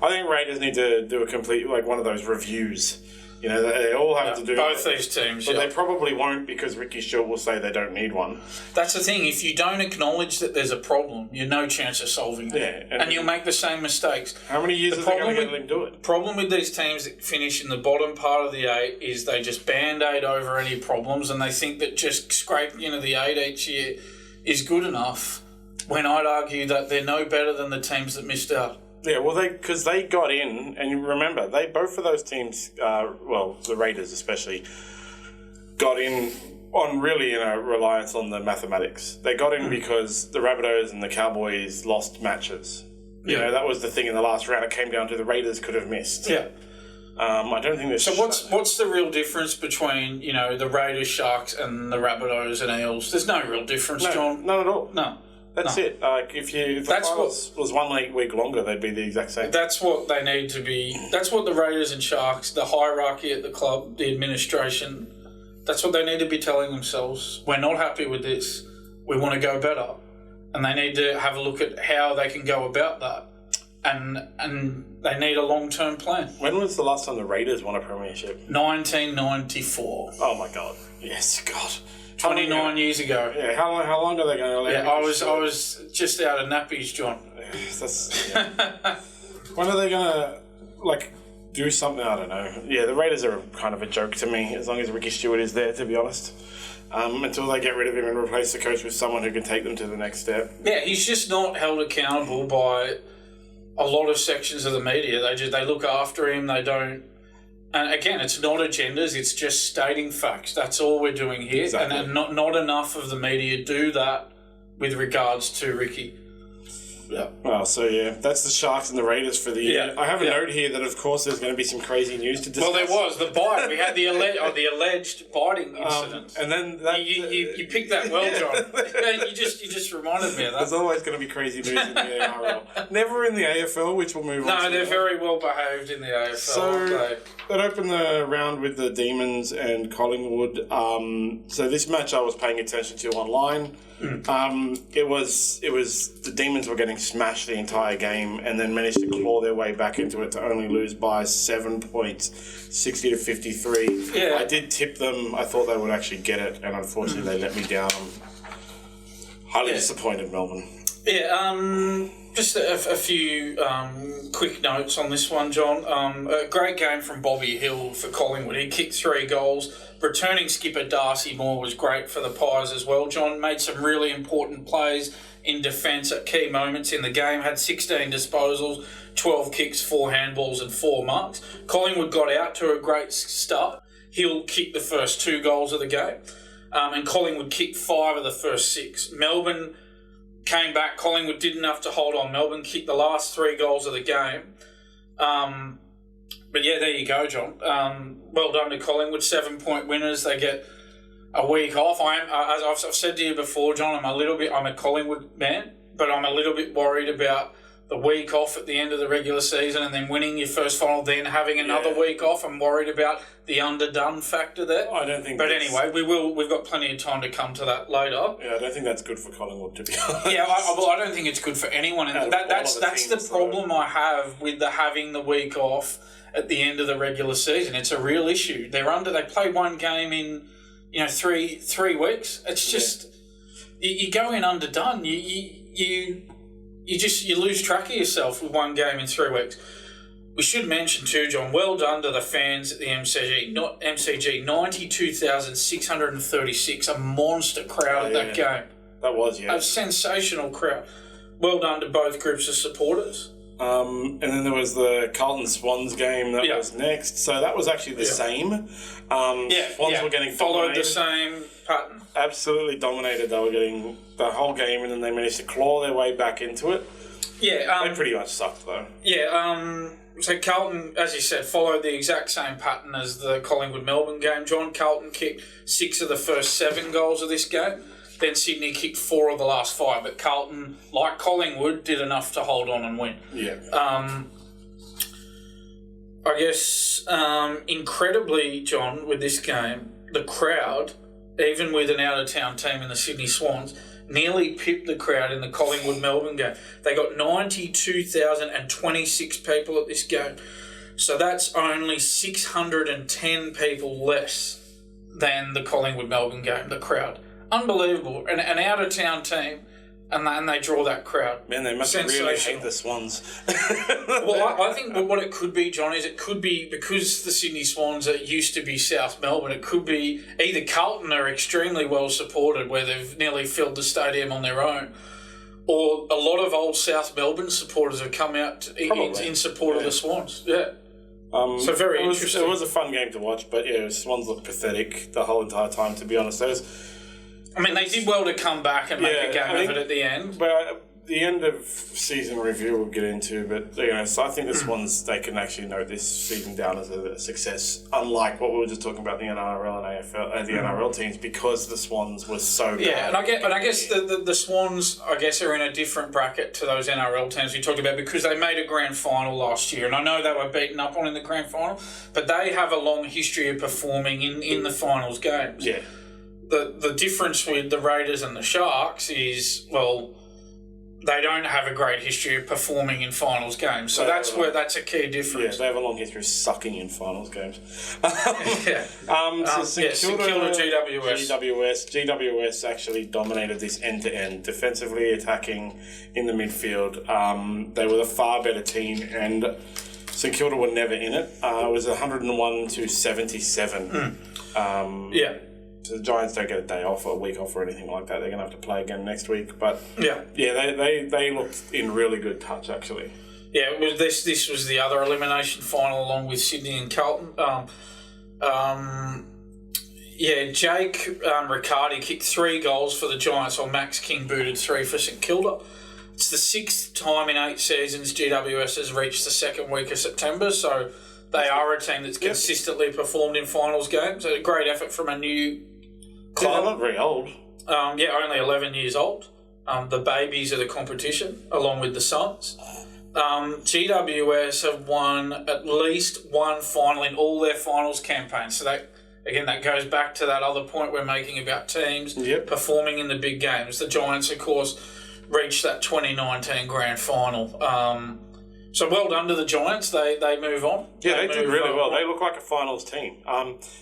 I think Raiders need to do a complete, one of those reviews. They all have to do... Both these teams, But they probably won't because Ricky Short will say they don't need one. That's the thing. If you don't acknowledge that there's a problem, you're no chance of solving it. Yeah. And you'll make the same mistakes. How many years are they going to get them do it? The problem with these teams that finish in the bottom part of the 8 is they just band-aid over any problems and they think that just scraping into the 8 each year is good enough, when I'd argue that they're no better than the teams that missed out. Yeah, because they got in, and you remember, both of those teams, the Raiders especially, got in on really reliance on the mathematics. They got in because the Rabbitohs and the Cowboys lost matches. That was the thing in the last round. It came down to the Raiders could have missed. Yeah. I don't think there's... So what's the real difference between, the Raiders, Sharks, and the Rabbitohs and Eels? There's no real difference, John. Not at all. No. That's it. If the finals was 1 week longer, they'd be the exact same. That's what they need to be. That's what the Raiders and Sharks, the hierarchy at the club, the administration, that's what they need to be telling themselves. We're not happy with this. We want to go better. And they need to have a look at how they can go about that. And they need a long-term plan. When was the last time the Raiders won a premiership? 1994. Oh, my God. Yes, God. 29 years ago. Yeah, how long are they going to let I was just out of nappies, John. When are they going to, do something? I don't know. Yeah, the Raiders are kind of a joke to me, as long as Ricky Stewart is there, to be honest. Until they get rid of him and replace the coach with someone who can take them to the next step. Yeah, he's just not held accountable by a lot of sections of the media. They look after him, they don't... And again, it's not agendas, it's just stating facts. That's all we're doing here. Exactly. And not enough of the media do that with regards to Ricky. Yeah. Well, so yeah, that's the Sharks and the Raiders for the year. I have a note here that, of course, there's going to be some crazy news to discuss. Well, there was the bite. We had the alleged biting incident. And then you picked that well, John. you just reminded me of that. There's always going to be crazy news in the NRL. Never in the AFL, which we'll move on to. No, they're very well behaved in the AFL. So that opened the round with the Demons and Collingwood. So this match I was paying attention to online. It was the Demons were getting smashed the entire game and then managed to claw their way back into it to only lose by 7 points, 60 to 53. Yeah. I did tip them. I thought they would actually get it, and unfortunately they let me down. I'm highly disappointed, Melbourne. Yeah, just a few quick notes on this one, John. A great game from Bobby Hill for Collingwood. He kicked 3 goals. Returning skipper Darcy Moore was great for the Pies as well. John made some really important plays in defence at key moments in the game, had 16 disposals, 12 kicks, 4 handballs and 4 marks. Collingwood got out to a great start. Hill kicked the first 2 goals of the game, and Collingwood kicked 5 of the first 6. Melbourne came back. Collingwood did enough to hold on. Melbourne kicked the last 3 goals of the game. But yeah, there you go, John. Well done to Collingwood. 7-point winners. They get a week off. As I've said to you before, John, I'm a Collingwood man, but I'm a little bit worried about the week off at the end of the regular season and then winning your first final, then having another week off. I'm worried about the underdone factor there. I don't think. But anyway, we've got plenty of time to come to that later. Yeah, I don't think that's good for Collingwood, to be honest. Yeah, I don't think it's good for anyone. And that's the problem I have with having the week off at the end of the regular season. It's a real issue. They play one game in 3 weeks. It's just you go in underdone. You lose track of yourself with one game in 3 weeks. We should mention too, John, well done to the fans at the MCG. 92,636, a monster crowd at that game. That was, a sensational crowd. Well done to both groups of supporters. And then there was the Carlton Swans game that was next. So that was actually the same. Swans were getting followed dominated. the same pattern. Absolutely dominated. They were getting the whole game, and then they managed to claw their way back into it. Yeah, they pretty much sucked though. Yeah. So Carlton, as you said, followed the exact same pattern as the Collingwood-Melbourne game. John, Carlton kicked 6 of the first 7 goals of this game. Then Sydney kicked 4 of the last 5. But Carlton, like Collingwood, did enough to hold on and win. Yeah. I guess, incredibly, John, with this game, the crowd, even with an out-of-town team in the Sydney Swans, nearly pipped the crowd in the Collingwood-Melbourne game. They got 92,026 people at this game. So that's only 610 people less than the Collingwood-Melbourne game, the crowd. Unbelievable. An out-of-town team, and they draw that crowd. Man, they must really hate the Swans. Well, I think what it could be, John, is it could be because the Sydney Swans used to be South Melbourne, it could be either Carlton are extremely well supported where they've nearly filled the stadium on their own, or a lot of old South Melbourne supporters have come out in support of the Swans. Yeah. So very interesting. It was a fun game to watch, but yeah, Swans looked pathetic the whole entire time, to be honest. They did well to come back and make a game of it at the end. But the end of season review we'll get into, but so I think the Swans, they can actually note this season down as a success, unlike what we were just talking about the NRL and AFL, the NRL teams, because the Swans were so bad. Yeah, and I guess the Swans, I guess, are in a different bracket to those NRL teams we talked about because they made a grand final last year, and I know they were beaten up on in the grand final, but they have a long history of performing in the finals games. Yeah. The difference with the Raiders and the Sharks is, well, they don't have a great history of performing in finals games. So that's a key difference. Yeah, they have a long history of sucking in finals games. St Kilda, GWS actually dominated this end-to-end, defensively attacking in the midfield. They were the far better team, and St Kilda were never in it. It was 101 to 77. So the Giants don't get a day off or a week off or anything like that. They're going to have to play again next week. But they looked in really good touch, actually. Yeah, well, this was the other elimination final along with Sydney and Carlton. Jake Riccardi kicked 3 goals for the Giants while Max King booted 3 for St Kilda. It's the 6th time in 8 seasons GWS has reached the second week of September, so they are a team that's consistently performed in finals games. A great effort from a new club. They're not very old. Only 11 years old. The babies of the competition, along with the Suns. GWS have won at least one final in all their finals campaigns. So that goes back to that other point we're making about teams performing in the big games. The Giants, of course, reached that 2019 grand final. So well done to the Giants. They move on. Yeah, they did really well. They look like a finals team.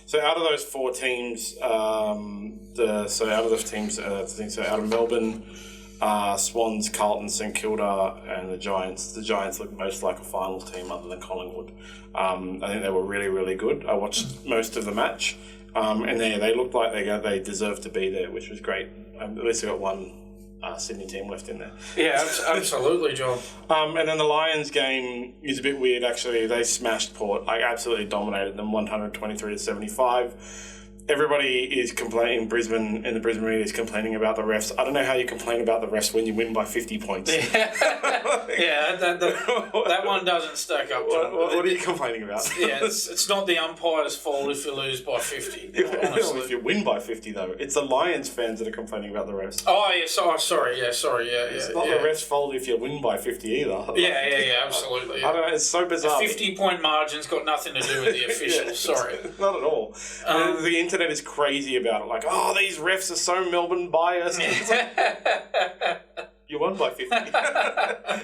So out of those 4 teams, out of Melbourne, Swans, Carlton, St Kilda, and the Giants look most like a finals team other than Collingwood. I think they were really, really good. I watched most of the match, and they looked like they deserved to be there, which was great. At least they got one Sydney team left in there. Yeah, absolutely, John. And then the Lions game is a bit weird, actually. They smashed Port, absolutely dominated them, 123-75. Everybody is complaining, in the Brisbane media is complaining about the refs. I don't know how you complain about the refs when you win by 50 points. That one doesn't stack up, John. What are you complaining about? Yeah, it's not the umpire's fault if you lose by 50, honestly. If you win by 50, though. It's the Lions fans that are complaining about the refs. Oh, yeah, sorry. It's not the refs' fault if you win by 50 either. Yeah, absolutely. Yeah. I don't know, it's so bizarre. The 50-point margin's got nothing to do with the officials, sorry. Not at all. The internet is crazy about it, like, these refs are so Melbourne biased. You won by 50.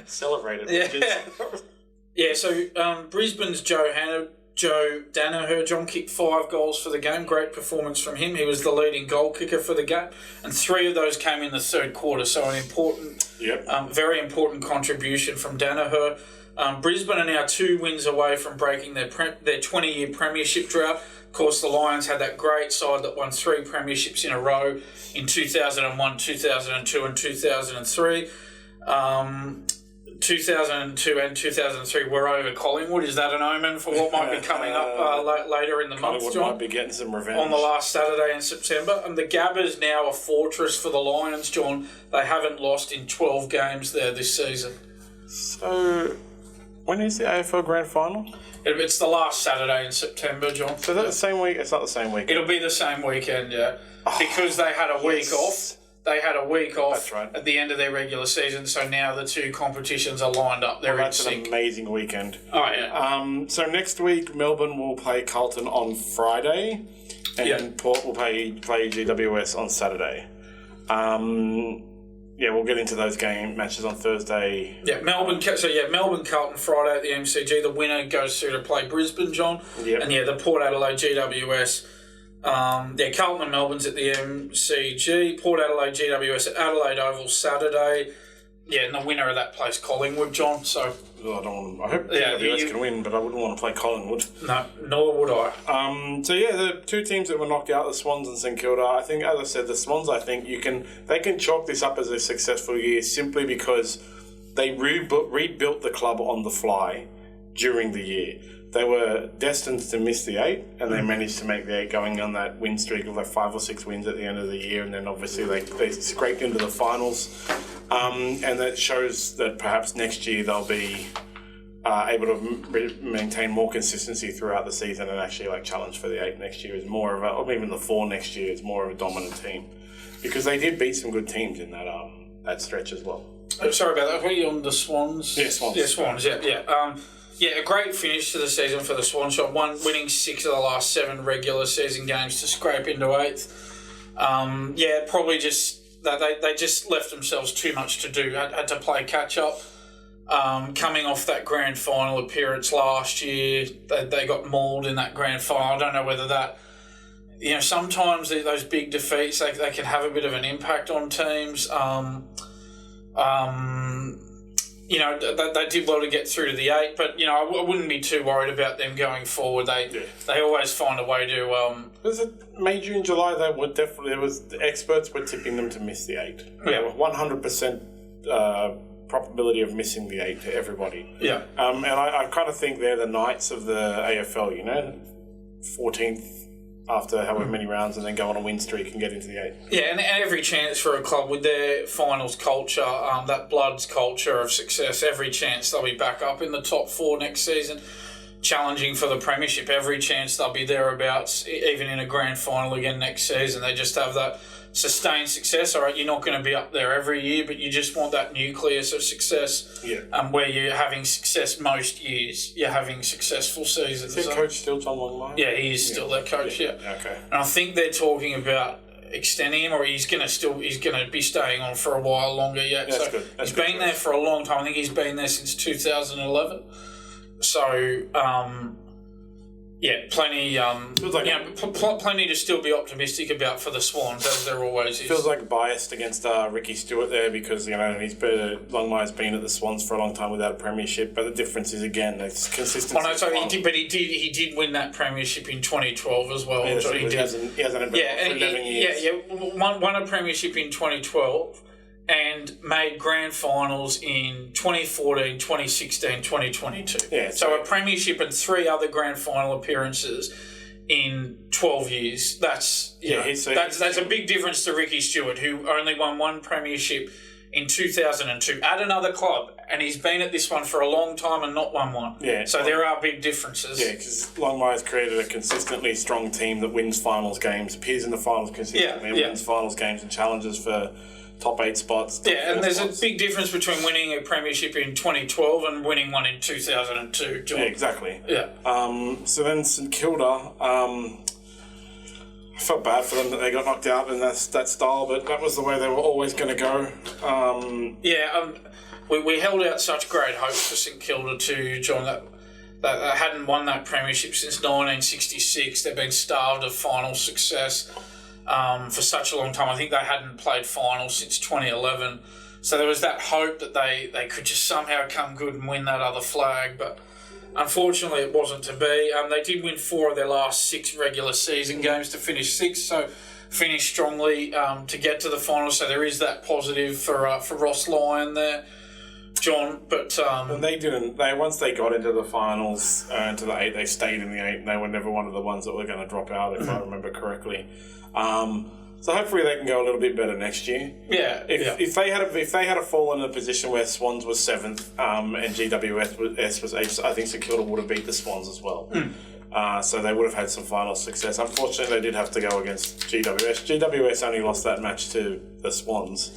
Celebrate it. So Brisbane's Joe Danaher, John, kicked 5 goals for the game. Great performance from him. He was the leading goal kicker for the game, and 3 of those came in the third quarter, so an important, very important contribution from Danaher. Brisbane are now 2 wins away from breaking their 20-year premiership drought. Of course, the Lions had that great side that won 3 premierships in a row in 2001, 2002 and 2003. 2002 and 2003 were over Collingwood. Is that an omen for what might be coming up later in the month, John? Collingwood might be getting some revenge. On the last Saturday in September. And the Gabba's now a fortress for the Lions, John. They haven't lost in 12 games there this season. So, when is the AFL Grand Final? It's the last Saturday in September, John. So that's the same week? It's not the same weekend? It'll be the same weekend, yeah. Because they had a week off. They had a week off at the end of their regular season, so now the 2 competitions are lined up. That's an amazing weekend. Oh, yeah. So next week, Melbourne will play Carlton on Friday, and Port will play GWS on Saturday. We'll get into those game matches on Thursday. Melbourne Carlton Friday at the MCG. The winner goes through to play Brisbane, John. Yep. And the Port Adelaide GWS. Carlton and Melbourne's at the MCG. Port Adelaide GWS at Adelaide Oval Saturday. And the winner of that plays Collingwood, John. So I hope GWS can win, but I wouldn't want to play Collingwood. No, nor would I. The 2 teams that were knocked out, the Swans and St Kilda. I think, as I said, the Swans. I think they can chalk this up as a successful year simply because they rebuilt the club on the fly during the year. They were destined to miss the 8, and they managed to make the 8, going on that win streak of 5 or 6 wins at the end of the year, and then obviously they scraped into the finals, and that shows that perhaps next year they'll be able to maintain more consistency throughout the season and actually challenge for the 8 next year is more of or even the 4 next year is more of a dominant team, because they did beat some good teams in that stretch as well. Sorry about that. Were you on the Swans? Yeah, Swans. Yeah, Swans. A great finish to the season for the Swans. Winning 6 of the last 7 regular season games to scrape into 8th. Probably just that they just left themselves too much to do. Had to play catch up. Coming off that grand final appearance last year, they got mauled in that grand final. I don't know whether that. Sometimes those big defeats they can have a bit of an impact on teams. They did well to get through to the 8, but I wouldn't be too worried about them going forward. They always find a way to. Was it May, June, July? The experts were tipping them to miss the 8. Yeah, 100% probability of missing the 8 to everybody. Yeah, and I kind of think they're the Knights of the AFL. 14th after however many rounds and then go on a win streak and get into the 8. Yeah, and every chance for a club with their finals culture, that Bloods culture of success, every chance they'll be back up in the top 4 next season, challenging for the premiership. Every chance they'll be thereabouts, even in a grand final again next season. They just have that sustained success. All right, you're not going to be up there every year, but you just want that nucleus of success. Yeah. Where you're having success most years. You're having successful seasons. Is their coach still John Longmire? Yeah, he is still their coach. Yeah. Okay. And I think they're talking about extending him, or he's going to be staying on for a while longer yet. That's so good. He's been there for a long time. I think he's been there since 2011. So. Yeah, plenty. Plenty to still be optimistic about for the Swans, as there always is. Feels like biased against Ricky Stewart there because Longmire's been at the Swans for a long time without a premiership. But the difference is again, it's consistency. Oh no, so he did win that premiership in 2012 as well. Yeah, so he hasn't had for 11 years. Won a premiership in 2012. And made grand finals in 2014, 2016, 2022. Yeah, so a premiership and 3 other grand final appearances in 12 years. That's a big difference to Ricky Stewart, who only won 1 premiership in 2002 at another club, and he's been at this one for a long time and not won one. Yeah, so there are big differences. Yeah, because Longmire's created a consistently strong team that wins finals games, appears in the finals consistently, and wins finals games and challenges for top 8 spots. And there's a big difference between winning a premiership in 2012 and winning one in 2002, John. Yeah, exactly. Yeah. So then St Kilda, I felt bad for them that they got knocked out in that style, but that was the way they were always going to go. We held out such great hopes for St Kilda too, John, that they hadn't won that premiership since 1966. They've been starved of final success for such a long time. I think they hadn't played finals since 2011. So there was that hope that they could just somehow come good and win that other flag. But unfortunately, it wasn't to be. They did win 4 of their last 6 regular season games to finish 6th. So finished strongly to get to the finals. So there is that positive for Ross Lyon there, John. But and they didn't. Once they got into the finals, into the 8, they stayed in the 8, and they were never one of the ones that were going to drop out, if I remember correctly. So hopefully they can go a little bit better next year. Yeah. If they had fallen in a position where Swans was 7th and GWS was 8th, I think St Kilda would have beat the Swans as well. So they would have had some final success. Unfortunately, they did have to go against GWS. GWS only lost that match to the Swans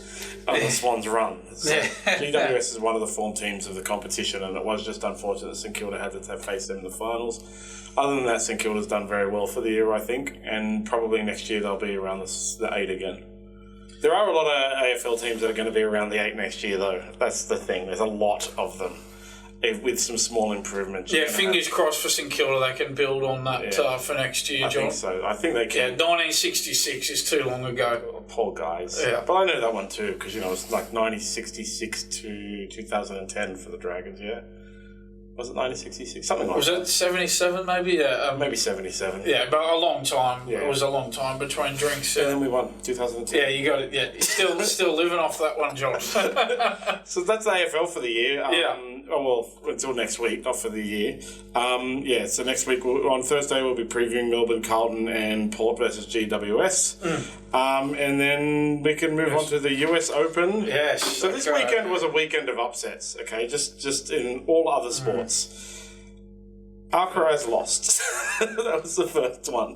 on the Swans run. So GWS is one of the form teams of the competition, and it was just unfortunate that St Kilda had to face them in the finals. Other than that, St Kilda's done very well for the year, I think, and probably next year they'll be around the 8 again. There are a lot of AFL teams that are going to be around the 8 next year, though. That's the thing. There's a lot of them, with some small improvements. Yeah, fingers crossed for St Kilda they can build on that for next year, John. I think so. I think they can. Yeah, 1966 is too long ago. Oh, poor guys. Yeah. But I know that one too, because, it was like 1966 to 2010 for the Dragons, yeah? Was it 1966? Something like that. Was it 77 maybe? Yeah. Maybe 77. Yeah, but a long time. Yeah. It was a long time between drinks. And then we won 2010. Yeah, you got it. Yeah, still living off that one, John. So that's the AFL for the year. Until next week, not for the year. So next week, on Thursday, we'll be previewing Melbourne, Carlton and Port versus GWS. And then we can move on to the US Open. Yes. So this weekend was a weekend of upsets, okay? Just in all other sports. Alcaraz lost. That was the first one.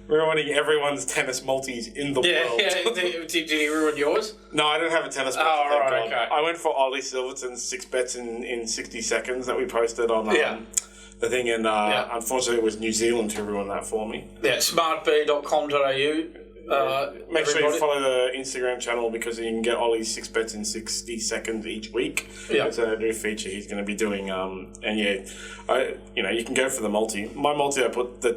Ruining everyone's tennis multis in the world. Yeah. Did he ruin yours? No, I don't have a tennis multi. Oh, right, okay. I went for Ollie Silverton's 6 bets in 60 seconds that we posted on the thing, and unfortunately it was New Zealand who ruined that for me. Yeah, smartb.com.au. Make sure you follow the Instagram channel because you can get Ollie's 6 bets in 60 seconds each week. Yeah. It's a new feature he's going to be doing. You can go for the multi. My multi, I put $10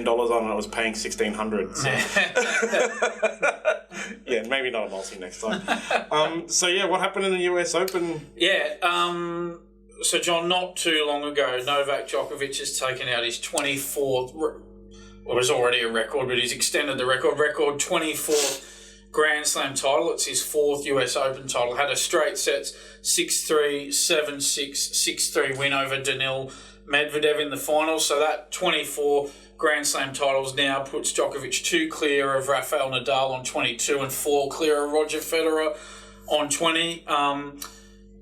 on and I was paying $1,600. So. Yeah, maybe not a multi next time. What happened in the US Open? Yeah, so John, not too long ago, Novak Djokovic has taken out his 24th... Well, it was already a record, but he's extended the record 24th Grand Slam title. It's his 4th US Open title. Had a straight sets 6-3, 7-6, 6-3 win over Daniil Medvedev in the finals. So that 24 Grand Slam titles now puts Djokovic 2 clear of Rafael Nadal on 22 and 4 clear of Roger Federer on 20.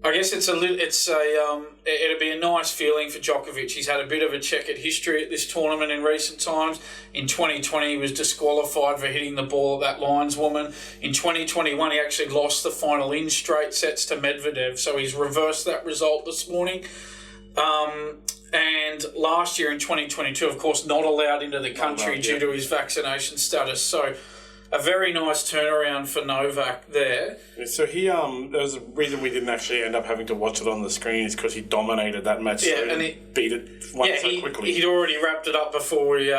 I guess it'd be a nice feeling for Djokovic. He's had a bit of a checkered history at this tournament in recent times. In 2020, he was disqualified for hitting the ball at that lineswoman. In 2021, he actually lost the final in straight sets to Medvedev, so he's reversed that result this morning. And last year in 2022, of course, not allowed into the country due to his vaccination status. So a very nice turnaround for Novak there. So he, there was a reason we didn't actually end up having to watch it on the screen is because he dominated that match. Yeah, so and he beat it so quickly. He'd already wrapped it up before we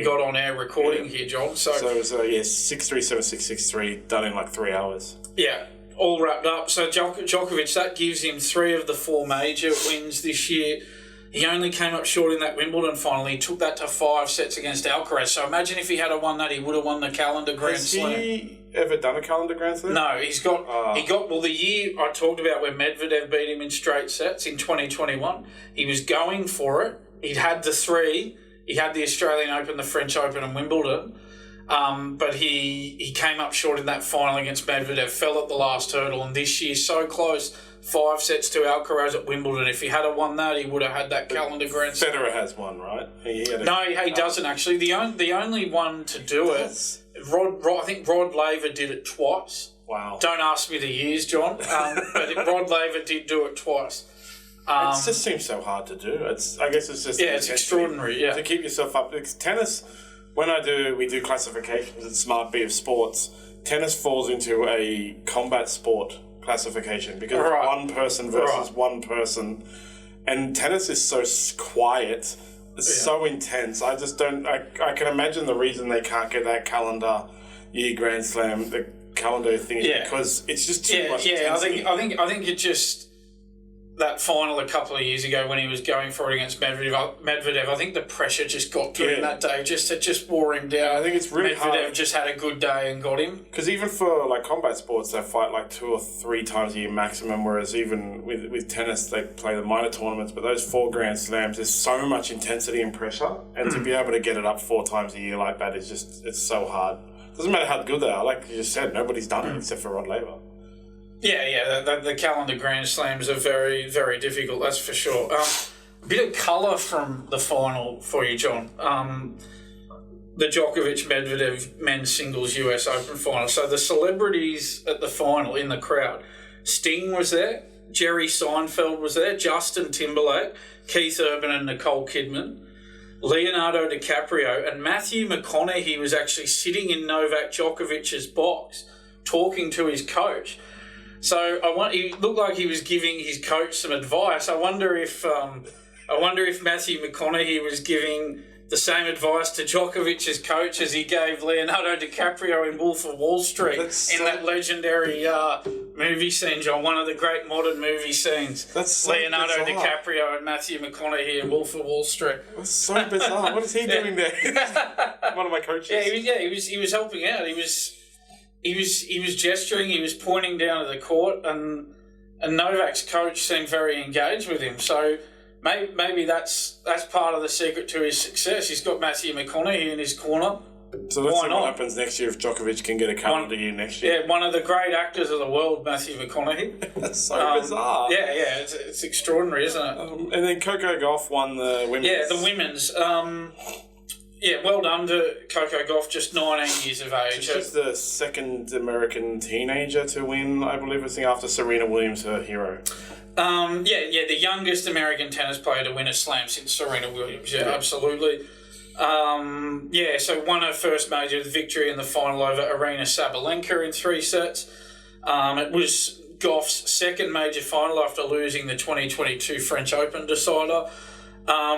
got on air recording here, John. So it was 6-3, 7-6, 6-3 done in like 3 hours. Yeah, all wrapped up. So Djokovic, that gives him 3 of the 4 major wins this year. He only came up short in that Wimbledon final. He took that to 5 sets against Alcaraz. So imagine if he had won that, he would have won the calendar Grand Slam. Has he ever done a calendar Grand Slam? No, the year I talked about where Medvedev beat him in straight sets in 2021, he was going for it. He'd had the 3. He had the Australian Open, the French Open and Wimbledon. But he came up short in that final against Medvedev, fell at the last hurdle, and this year so close, 5 sets to Alcaraz at Wimbledon. If he had won that, he would have had that calendar Grand Slam. Federer has one, right? He doesn't actually. The only one to do it, I think Rod Laver did it twice. Wow. Don't ask me the years, John, but Rod Laver did do it twice. It just seems so hard to do. I guess it's just... Yeah, it's extraordinary, yeah. To keep yourself up. Because tennis, we do classifications at SmartB Sports, tennis falls into a combat sport classification because it's one person versus one person, and tennis is so quiet, it's so intense. I just don't. I can imagine the reason they can't get that calendar year Grand Slam, the calendar thing, because it's just too much intensity. I think it just that final a couple of years ago when he was going for it against Medvedev, I think the pressure just got to him that day. It just wore him down. I think it's really hard. Medvedev just had a good day and got him. Because even for like combat sports, they fight like 2 or 3 times a year maximum, whereas even with tennis, they play the minor tournaments. But those 4 Grand Slams, there's so much intensity and pressure. And to be able to get it up 4 times a year like that is just, it's so hard. Doesn't matter how good they are. Like you just said, nobody's done it except for Rod Laver. Yeah, the calendar Grand Slams are very, very difficult, that's for sure. A bit of colour from the final for you, John. The Djokovic-Medvedev men's singles US Open final. So the celebrities at the final in the crowd, Sting was there, Jerry Seinfeld was there, Justin Timberlake, Keith Urban and Nicole Kidman, Leonardo DiCaprio, and Matthew McConaughey was actually sitting in Novak Djokovic's box talking to his coach. So he looked like he was giving his coach some advice. I wonder if Matthew McConaughey was giving the same advice to Djokovic's coach as he gave Leonardo DiCaprio in Wolf of Wall Street that legendary movie scene, John. One of the great modern movie scenes. That's so Leonardo bizarre. DiCaprio and Matthew McConaughey in Wolf of Wall Street. That's so bizarre. What is he doing there? One of my coaches. He was helping out. He was gesturing, he was pointing down to the court, and Novak's coach seemed very engaged with him. So maybe that's part of the secret to his success. He's got Matthew McConaughey in his corner. So let's see what happens next year if Djokovic can get a calendar year next year. Yeah, one of the great actors of the world, Matthew McConaughey. That's so bizarre. Yeah, it's extraordinary, isn't it? And then Coco Gauff won the women's. Yeah, the women's. Well done to Coco Gauff, just 19 years of age. She's the second American teenager to win, I believe, after Serena Williams, her hero. The youngest American tennis player to win a slam since Serena Williams. Yeah, absolutely. So won her first major victory in the final over Arina Sabalenka in 3 sets. It was Gauff's second major final after losing the 2022 French Open decider.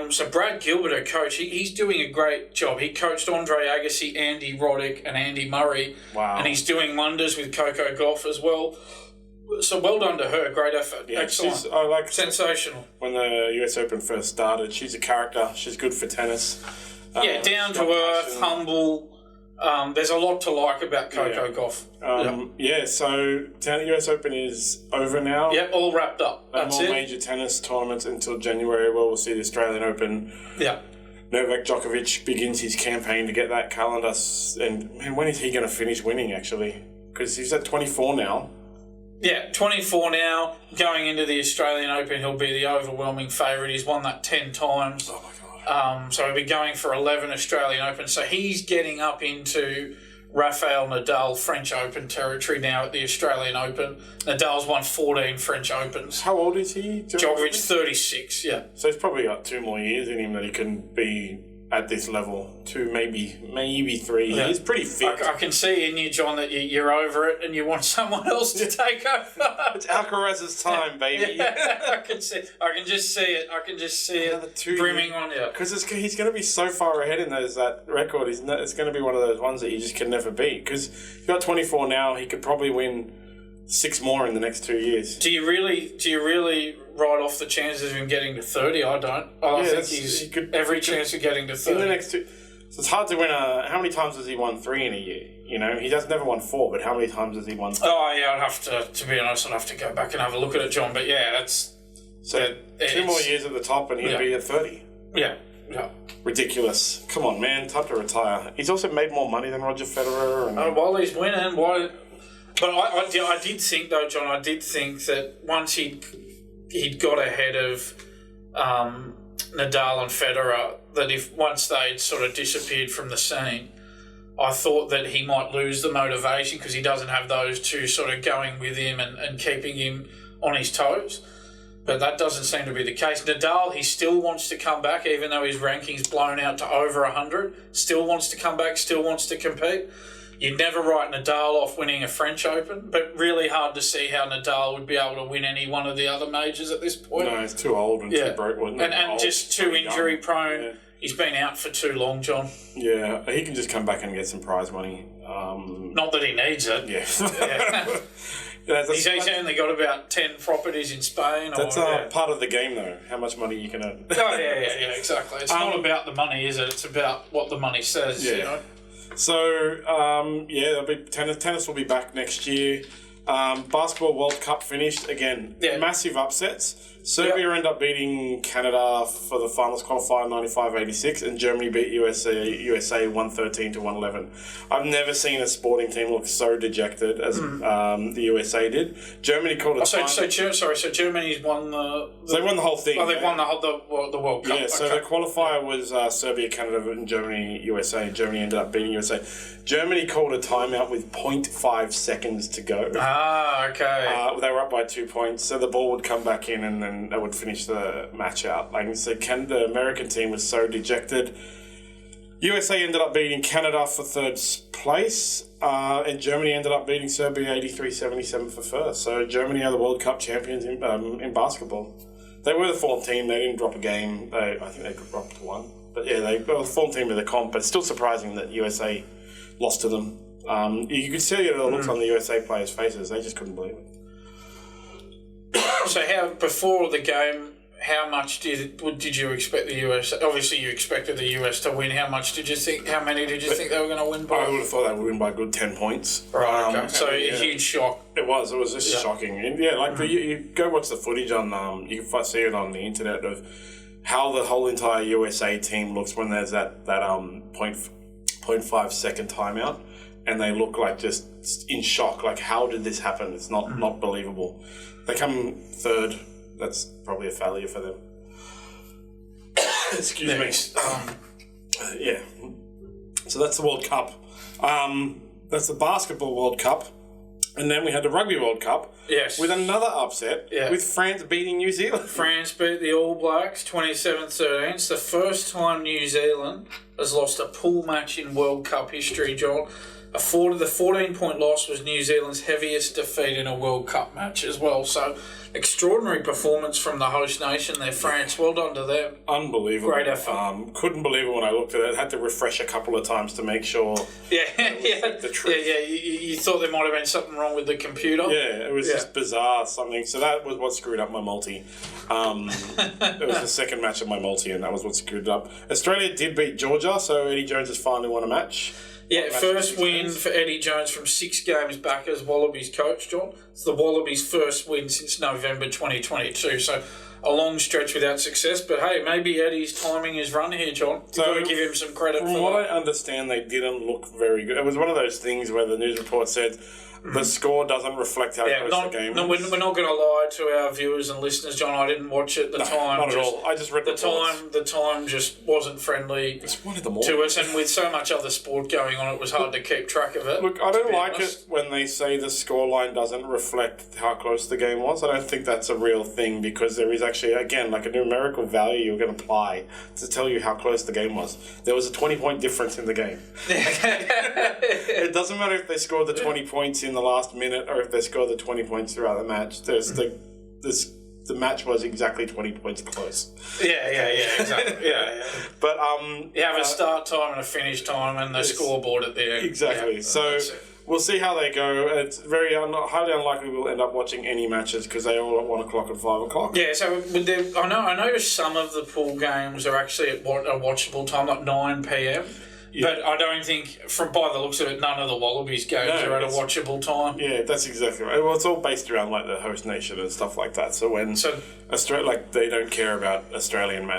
So Brad Gilbert, her coach, he's doing a great job. He coached Andre Agassi, Andy Roddick and Andy Murray. Wow. And he's doing wonders with Coco Gauff as well. So well done to her. Great effort. Yeah, excellent. Sensational. When the US Open first started, she's a character. She's good for tennis. Down to earth, humble. There's a lot to like about Coco Gauff. So the US Open is over now. Yep, all wrapped up. No That's more it. major tennis tournaments until January, where we'll see the Australian Open. Yeah. Novak Djokovic begins his campaign to get that calendar. And man, when is he going to finish winning, actually? Because he's at 24 now. Yeah, 24 now. Going into the Australian Open, he'll be the overwhelming favourite. He's won that 10 times. Oh, my God. So he'll be going for 11 Australian Open. So he's getting up into Rafael Nadal French Open territory now at the Australian Open. Nadal's won 14 French Opens. How old is he? Djokovic, 36, yeah. So he's probably got 2 more years in him that he can be at this level. 2, maybe 3. Yeah. He's pretty fit. I can see in you, John, that you're over it and you want someone else to take over. It's Alcaraz's time, baby. Yeah, I can just see it Another 2 brimming on you. Because he's going to be so far ahead in that record. It's going to be one of those ones that you just can never beat. Because he's got 24 now. He could probably win 6 more in the next 2 years. Do you really write off the chances of him getting to 30? I don't. I think he's every chance of getting to 30. In the next 2... So it's hard to win how many times has he won 3 in a year? You know, he has never won 4, but how many times has he won 3? Oh, yeah, I'd have to be honest, I'd have to go back and have a look at it, John. But yeah, that's... So 2 more years at the top and he'd be at 30. Yeah. Ridiculous. Come on, man. Time to retire. He's also made more money than Roger Federer. And while he's winning, why... But I did think, though, John, that once he'd got ahead of Nadal and Federer, that once they'd sort of disappeared from the scene, I thought that he might lose the motivation because he doesn't have those two sort of going with him and keeping him on his toes. But that doesn't seem to be the case. Nadal, he still wants to come back, even though his ranking's blown out to over 100. Still wants to come back, still wants to compete. You'd never write Nadal off winning a French Open, but really hard to see how Nadal would be able to win any one of the other majors at this point. No, he's too old and too broke, wasn't he? And just too injury prone. Yeah. He's been out for too long, John. Yeah, he can just come back and get some prize money. Not that he needs it. Yeah. He's only got about 10 properties in Spain. That's part of the game, though, how much money you can earn. Yeah, exactly. It's not about the money, is it? It's about what the money says, you know? So, there'll be tennis will be back next year. Basketball World Cup finished. Again, massive upsets. Serbia ended up beating Canada for the finals qualifier 95-86, and Germany beat USA 113 to 111. I've never seen a sporting team look so dejected as the USA did. Germany called it. So Germany's won the. So they won the whole thing. Oh, they won the World Cup. Yeah. So the qualifier was Serbia, Canada, and Germany, USA. Germany ended up beating USA. Germany called a timeout with 0.5 seconds to go. Ah, okay. They were up by 2 points, so the ball would come back in and then they would finish the match out. The American team was so dejected. USA ended up beating Canada for third place, and Germany ended up beating Serbia 83-77 for first. So Germany are the World Cup champions in basketball. They were the form team. They didn't drop a game. I think they dropped one. But yeah, they were the form team of the comp. But it's still surprising that USA lost to them. You could see the looks on the USA players' faces. They just couldn't believe it. So before the game, how much did you expect the US? Obviously, you expected the US to win. How many did you think they were going to win by? I would have thought they would win by a good 10 points. Right. Okay. So a huge shock. It was just shocking. And you go watch the footage on. You can see it on the internet of how the whole entire USA team looks when there's that 0.5 second timeout, and they look like just in shock. Like, how did this happen? It's not believable. They come third. That's probably a failure for them. Excuse me. Yeah. So that's the World Cup. That's the Basketball World Cup. And then we had the Rugby World Cup. Yes. With another upset. Yeah. With France beating New Zealand. France beat the All Blacks 27-13. It's the first time New Zealand has lost a pool match in World Cup history, John. The 14-point loss was New Zealand's heaviest defeat in a World Cup match as well. So, extraordinary performance from the host nation there, France. Well done to them. Unbelievable. Great effort. Couldn't believe it when I looked at it. Had to refresh a couple of times to make sure. The truth. You thought there might have been something wrong with the computer. Yeah, it was just bizarre something. So that was what screwed up my multi. It was the second match of my multi, and that was what screwed it up. Australia did beat Georgia, so Eddie Jones has finally won a match. Yeah, first win for Eddie Jones from 6 games back as Wallabies coach, John. It's the Wallabies' first win since November 2022, so a long stretch without success. But hey, maybe Eddie's timing is run here, John. You've got to give him some credit for that. From what I understand, they didn't look very good. It was one of those things where the news report said the score doesn't reflect how close the game is. We're not going to lie to our viewers and listeners, John. I didn't watch it. Not at all. I just read the time. The time just wasn't friendly to us, and with so much other sport going on, it was hard to keep track of it. Look, I don't like it when they say the scoreline doesn't reflect how close the game was. I don't think that's a real thing because there is actually, again, like a numerical value you're going to apply to tell you how close the game was. There was a 20-point difference in the game. It doesn't matter if they scored the 20 points in the last minute or if they scored the 20 points throughout the match. The match was exactly 20 points close. Yeah, exactly. Yeah. But you have a start time and a finish time and the scoreboard at the end. Exactly. Yeah, so we'll see how they go. It's very highly unlikely we'll end up watching any matches because they all at 1 o'clock and 5 o'clock. Yeah. So I noticed some of the pool games are actually at a watchable time, like 9 p.m. Yeah. But I don't think, by the looks of it, none of the Wallabies games are at a watchable time. Yeah, that's exactly right. Well, it's all based around like the host nation and stuff like that. So when they don't care about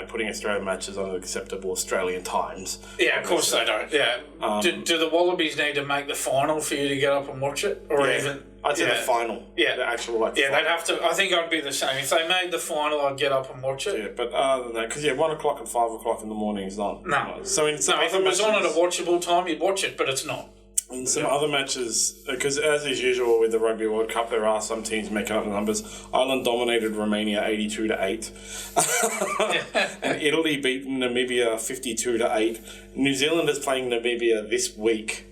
putting Australian matches on acceptable Australian times. Yeah, of course they don't. Yeah. Do the Wallabies need to make the final for you to get up and watch it, or even? I'd say the final. Yeah. The actual final. They'd have to. I think I'd be the same. If they made the final, I'd get up and watch it. Yeah, but other than that, because 1 o'clock and 5 o'clock in the morning is not. No. So if it was on at a watchable time, you'd watch it, but it's not. In some other matches, because as is usual with the Rugby World Cup, there are some teams making up the numbers. Ireland dominated Romania 82-8, and Italy beat Namibia 52-8. New Zealand is playing Namibia this week.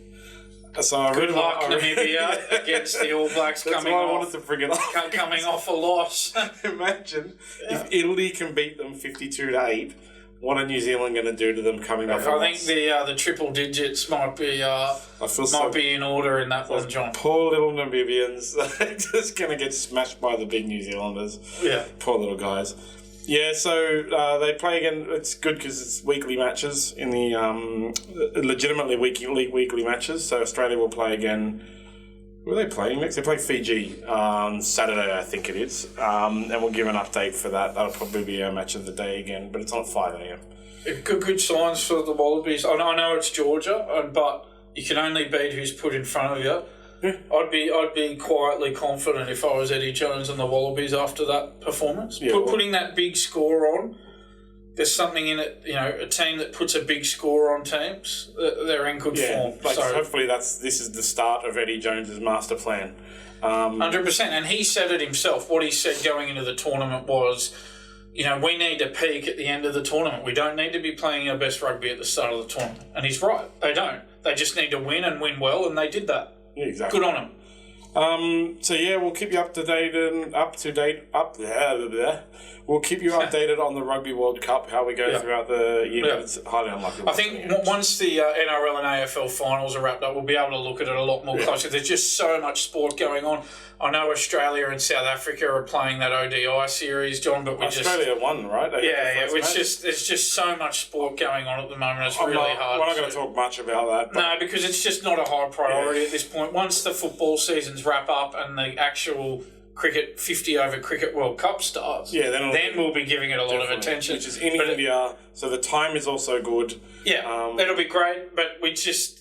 So good luck, Namibia, against the All Blacks coming off a loss. Imagine if Italy can beat them 52-8. What are New Zealand going to do to them coming up? I think the triple digits might be in order in that one, John. Poor little Namibians, they're just going to get smashed by the big New Zealanders. Yeah, poor little guys. Yeah, so they play again. It's good because it's weekly matches in the legitimately weekly matches. So Australia will play again. Who are they playing next? They play Fiji on Saturday, I think it is. And we'll give an update for that. That'll probably be our match of the day again, but it's on 5 a.m. Good signs for the Wallabies. I know it's Georgia, but you can only beat who's put in front of you. Yeah. I'd be quietly confident if I was Eddie Jones and the Wallabies after that performance. Yeah, putting that big score on, there's something in it, a team that puts a big score on teams, they're in good form. So hopefully this is the start of Eddie Jones's master plan. 100%, and he said it himself. What he said going into the tournament was, we need to peak at the end of the tournament. We don't need to be playing our best rugby at the start of the tournament. And he's right. They don't. They just need to win and win well, and they did that. Yeah, exactly. Good on them. We'll keep you We'll keep you updated on the Rugby World Cup, how we go throughout the year. Yeah. It's highly unlikely. I think once the NRL and AFL Finals are wrapped up, we'll be able to look at it a lot more closely. There's just so much sport going on. I know Australia and South Africa are playing that ODI series, John, but Australia won, right? It's just so much sport going on at the moment. It's really hard. We're not going to talk much about that. No, because it's just not a high priority at this point. Once the football seasons wrap up and the actual Cricket 50 over Cricket World Cup starts, then we'll be giving it a lot of attention. Which is in India, so the time is also good. Yeah, that'll be great, but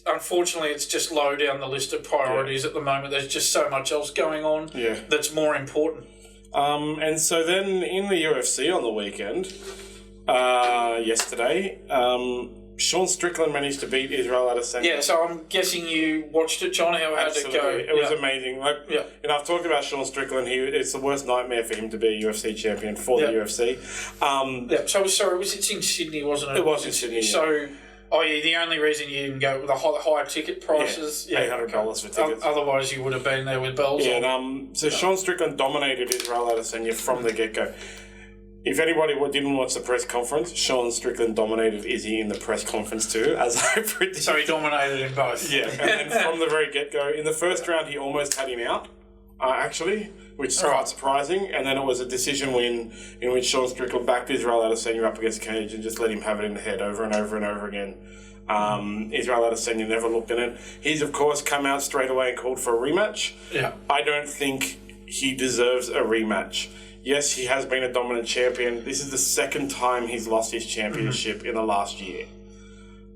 unfortunately, it's just low down the list of priorities at the moment. There's just so much else going on that's more important. And so then in the UFC on the weekend, yesterday, Sean Strickland managed to beat Israel Adesanya. Yeah, so I'm guessing you watched it, John. How did it go? It was amazing. I've talked about Sean Strickland. It's the worst nightmare for him to be a UFC champion for the UFC. So it's in Sydney, wasn't it? It was in Sydney. So, the only reason you didn't go with the high ticket prices, $800 for tickets. Otherwise, you would have been there with bells on. Sean Strickland dominated Israel Adesanya from the get-go. If anybody didn't watch the press conference, Sean Strickland dominated Izzy in the press conference too, as I predicted. So he dominated in both. Yeah, and then from the very get-go, in the first round he almost had him out, actually, which is quite surprising. And then it was a decision win in which Sean Strickland backed Israel Adesanya up against the cage and just let him have it in the head over and over and over again. Israel Adesanya never looked in it. He's, of course, come out straight away and called for a rematch. Yeah. I don't think he deserves a rematch. Yes, he has been a dominant champion. This is the second time he's lost his championship in the last year.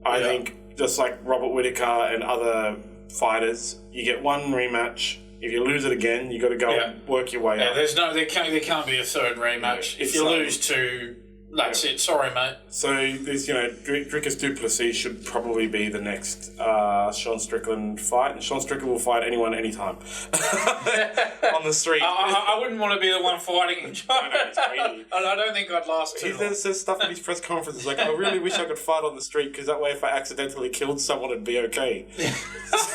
I think, just like Robert Whittaker and other fighters, you get one rematch. If you lose it again, you got to go and work your way up. There can't be a third rematch. If you lose two, that's it. Sorry, mate. So this, Dricus du Plessis should probably be the next Sean Strickland fight, and Sean Strickland will fight anyone, anytime on the street. I wouldn't want to be the one fighting him. I don't think I'd last too long. He says stuff in his press conferences like, "I really wish I could fight on the street because that way, if I accidentally killed someone, it'd be okay."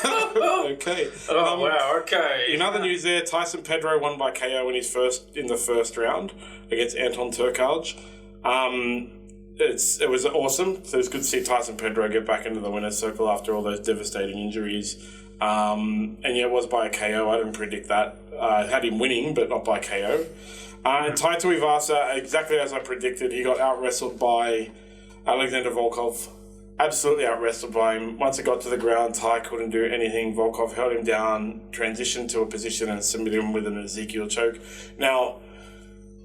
Okay. Oh wow. Okay. In other news, Tyson Pedro won by KO in the first round against Anton Turkalj. It was awesome. So it's good to see Tyson Pedro get back into the winner's circle after all those devastating injuries. It was by a KO. I didn't predict that. I had him winning, but not by KO. And Taito Ivasa, exactly as I predicted, he got out-wrestled by Alexander Volkov. Absolutely out-wrestled by him. Once it got to the ground, Ty couldn't do anything. Volkov held him down, transitioned to a position and submitted him with an Ezekiel choke. Now,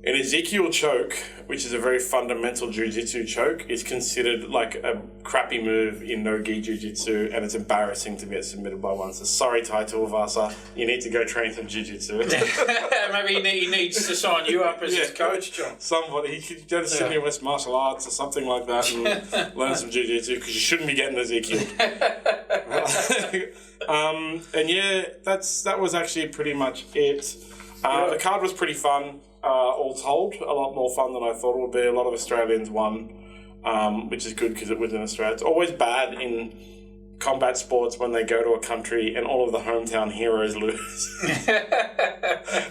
an Ezekiel choke, which is a very fundamental jiu-jitsu choke, is considered like a crappy move in no-gi jiu-jitsu, and it's embarrassing to get submitted by one. So sorry, Taito Ivasa, you need to go train some jiu-jitsu. Maybe he needs to sign you up as his coach, John. Somebody, he could go to Sydney West Martial Arts or something like that and learn some jiu-jitsu, because you shouldn't be getting Ezekiel. That was actually pretty much it. The card was pretty fun. All told, a lot more fun than I thought it would be. A lot of Australians won, which is good because it was in Australia. It's always bad in combat sports when they go to a country and all of the hometown heroes lose.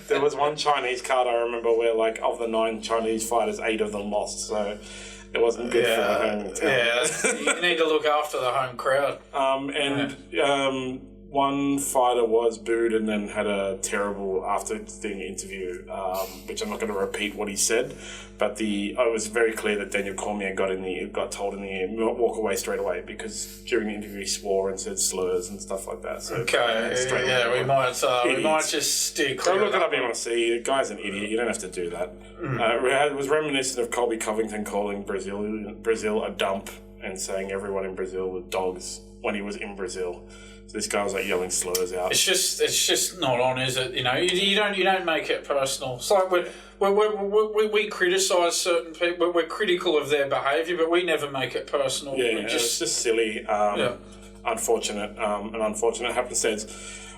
There was one Chinese card I remember where, like, of the 9 Chinese fighters, 8 of them lost, so it wasn't good for the hometown. Yeah, you need to look after the home crowd. One fighter was booed and then had a terrible after-thing interview, which I'm not going to repeat what he said, but it was very clear that Daniel Cormier got told in the ear, walk away straight away, because during the interview he swore and said slurs and stuff like that. So we might just steer clear. Go look it up if you want to see. The guy's an idiot. You don't have to do that. It was reminiscent of Colby Covington calling Brazil a dump and saying everyone in Brazil were dogs when he was in Brazil. So this guy was like yelling slurs out. It's just not on, is it? You don't make it personal. It's like we criticise certain people. We're critical of their behaviour, but we never make it personal. It's just silly. Unfortunate. An unfortunate happenstance.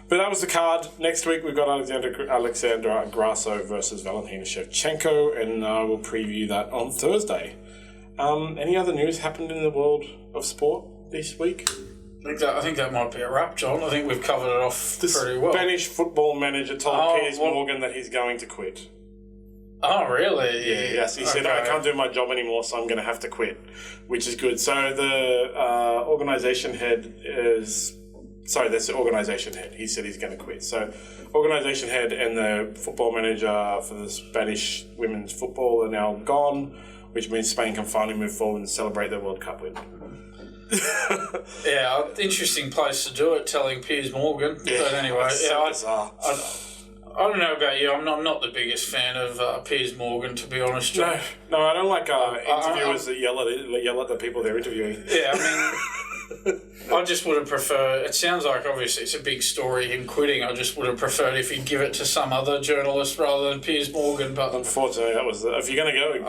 But that was the card. Next week we've got Alexandra Grasso versus Valentina Shevchenko, and we'll preview that on Thursday. Any other news happened in the world of sport this week? I think that might be a wrap, John. I think we've covered it off pretty well. The Spanish football manager told Piers Morgan that he's going to quit. Oh, really? Yes. He said, I can't do my job anymore, so I'm going to have to quit, which is good. So the organisation head that's the organisation head. He said he's going to quit. So organisation head and the football manager for the Spanish women's football are now gone, which means Spain can finally move forward and celebrate their World Cup win. Interesting place to do it, telling Piers Morgan. Yeah, but anyway, I don't know about you. I'm not the biggest fan of Piers Morgan, to be honest. No, I don't like interviewers that yell at the people they're interviewing. Yeah, I mean, I just would have preferred. It sounds like obviously it's a big story, him quitting. I just would have preferred if he'd give it to some other journalist rather than Piers Morgan. But unfortunately, that was if you're going to go.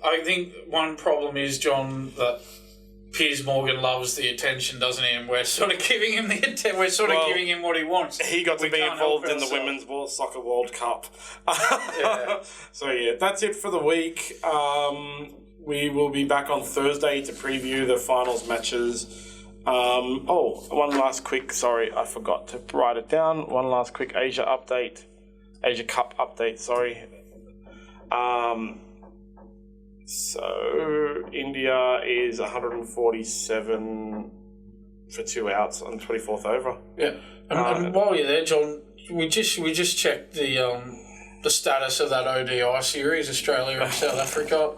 I think one problem is, John, that Piers Morgan loves the attention, doesn't he? And we're sort of giving him giving him what he wants. He got to be involved in the Women's Soccer World Cup. So that's it for the week. We will be back on Thursday to preview the finals matches. One last quick. Sorry, I forgot to write it down. One last quick Asia Cup update. Sorry. So India is 147 for 2 outs on 24th over. Yeah, and while you're there, John, we just checked the status of that ODI series, Australia and South Africa.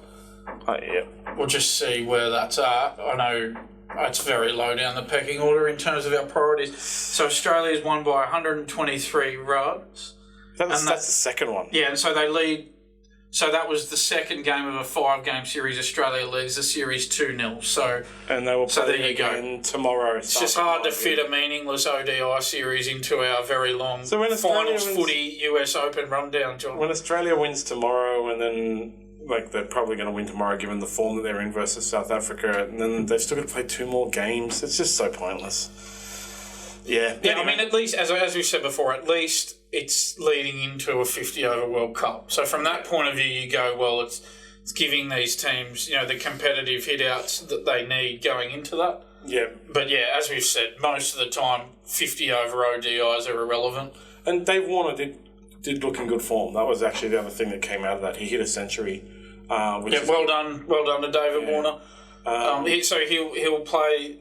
Yeah. We'll just see where that's at. I know It's very low down the pecking order in terms of our priorities. So Australia's won by 123 runs. That's the second one. Yeah, and so they lead. So that was the second game of a 5-game series. Australia leads the series 2-0. And they will play there you go. again tomorrow. It's just hard to fit a meaningless ODI series into our very long finals footy US Open rundown, John. When Australia wins tomorrow, and then they're probably going to win tomorrow given the form that they're in versus South Africa, and then they've still got to play 2 more games. It's just so pointless. Yeah. Yeah, I mean, at least, as we said before, at least it's leading into a 50-over World Cup. So from that point of view, you go, well, it's giving these teams, the competitive hit-outs that they need going into that. Yeah. But, yeah, as we've said, most of the time, 50-over ODIs are irrelevant. And Dave Warner did look in good form. That was actually the other thing that came out of that. He hit a century. Well done to David Warner.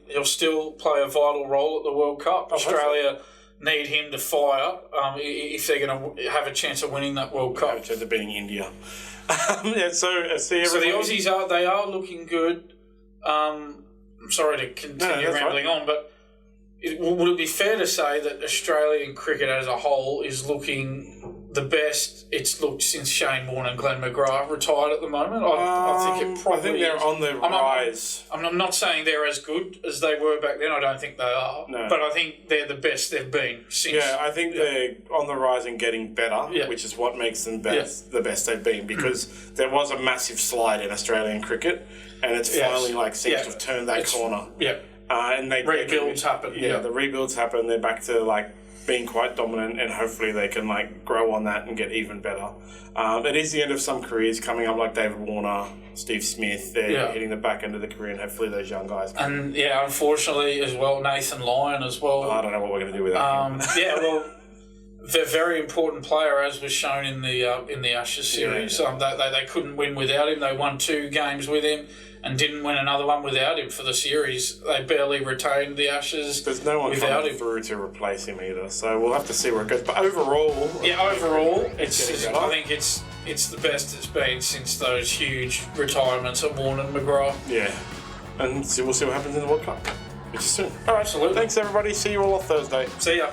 He'll still play a vital role at the World Cup. Australia need him to fire if they're going to have a chance of winning that World Cup. They're beating India. So the Aussies are looking good. I'm sorry to continue rambling on, but would it be fair to say that Australian cricket as a whole is looking the best it's looked since Shane Warne and Glenn McGrath retired at the moment? I think it probably I think they're on the rise. I'm not saying they're as good as they were back then. I don't think they are. No. But I think they're the best they've been since. Yeah, I think they're on the rise and getting better, which is what makes them the best they've been, because there was a massive slide in Australian cricket, and it's finally seems to have turned that corner. Yeah. And rebuilds happen. Yeah, the rebuilds happen. They're back to being quite dominant, and hopefully they can grow on that and get even better. It is the end of some careers coming up, like David Warner, Steve Smith. They're hitting the back end of the career, and hopefully those young guys can. And unfortunately as well, Nathan Lyon as well. I don't know what we're going to do without him. They're a very important player, as was shown in the Ashes series. They couldn't win without him. They won 2 games with him and didn't win another one without him for the series. They barely retained the Ashes. There's no one coming through to replace him either, so we'll have to see where it goes. But overall, I think it's the best it's been since those huge retirements of Warne and McGrath. Yeah, and we'll see what happens in the World Cup, which is soon. Oh, absolutely. Thanks everybody. See you all on Thursday. See ya.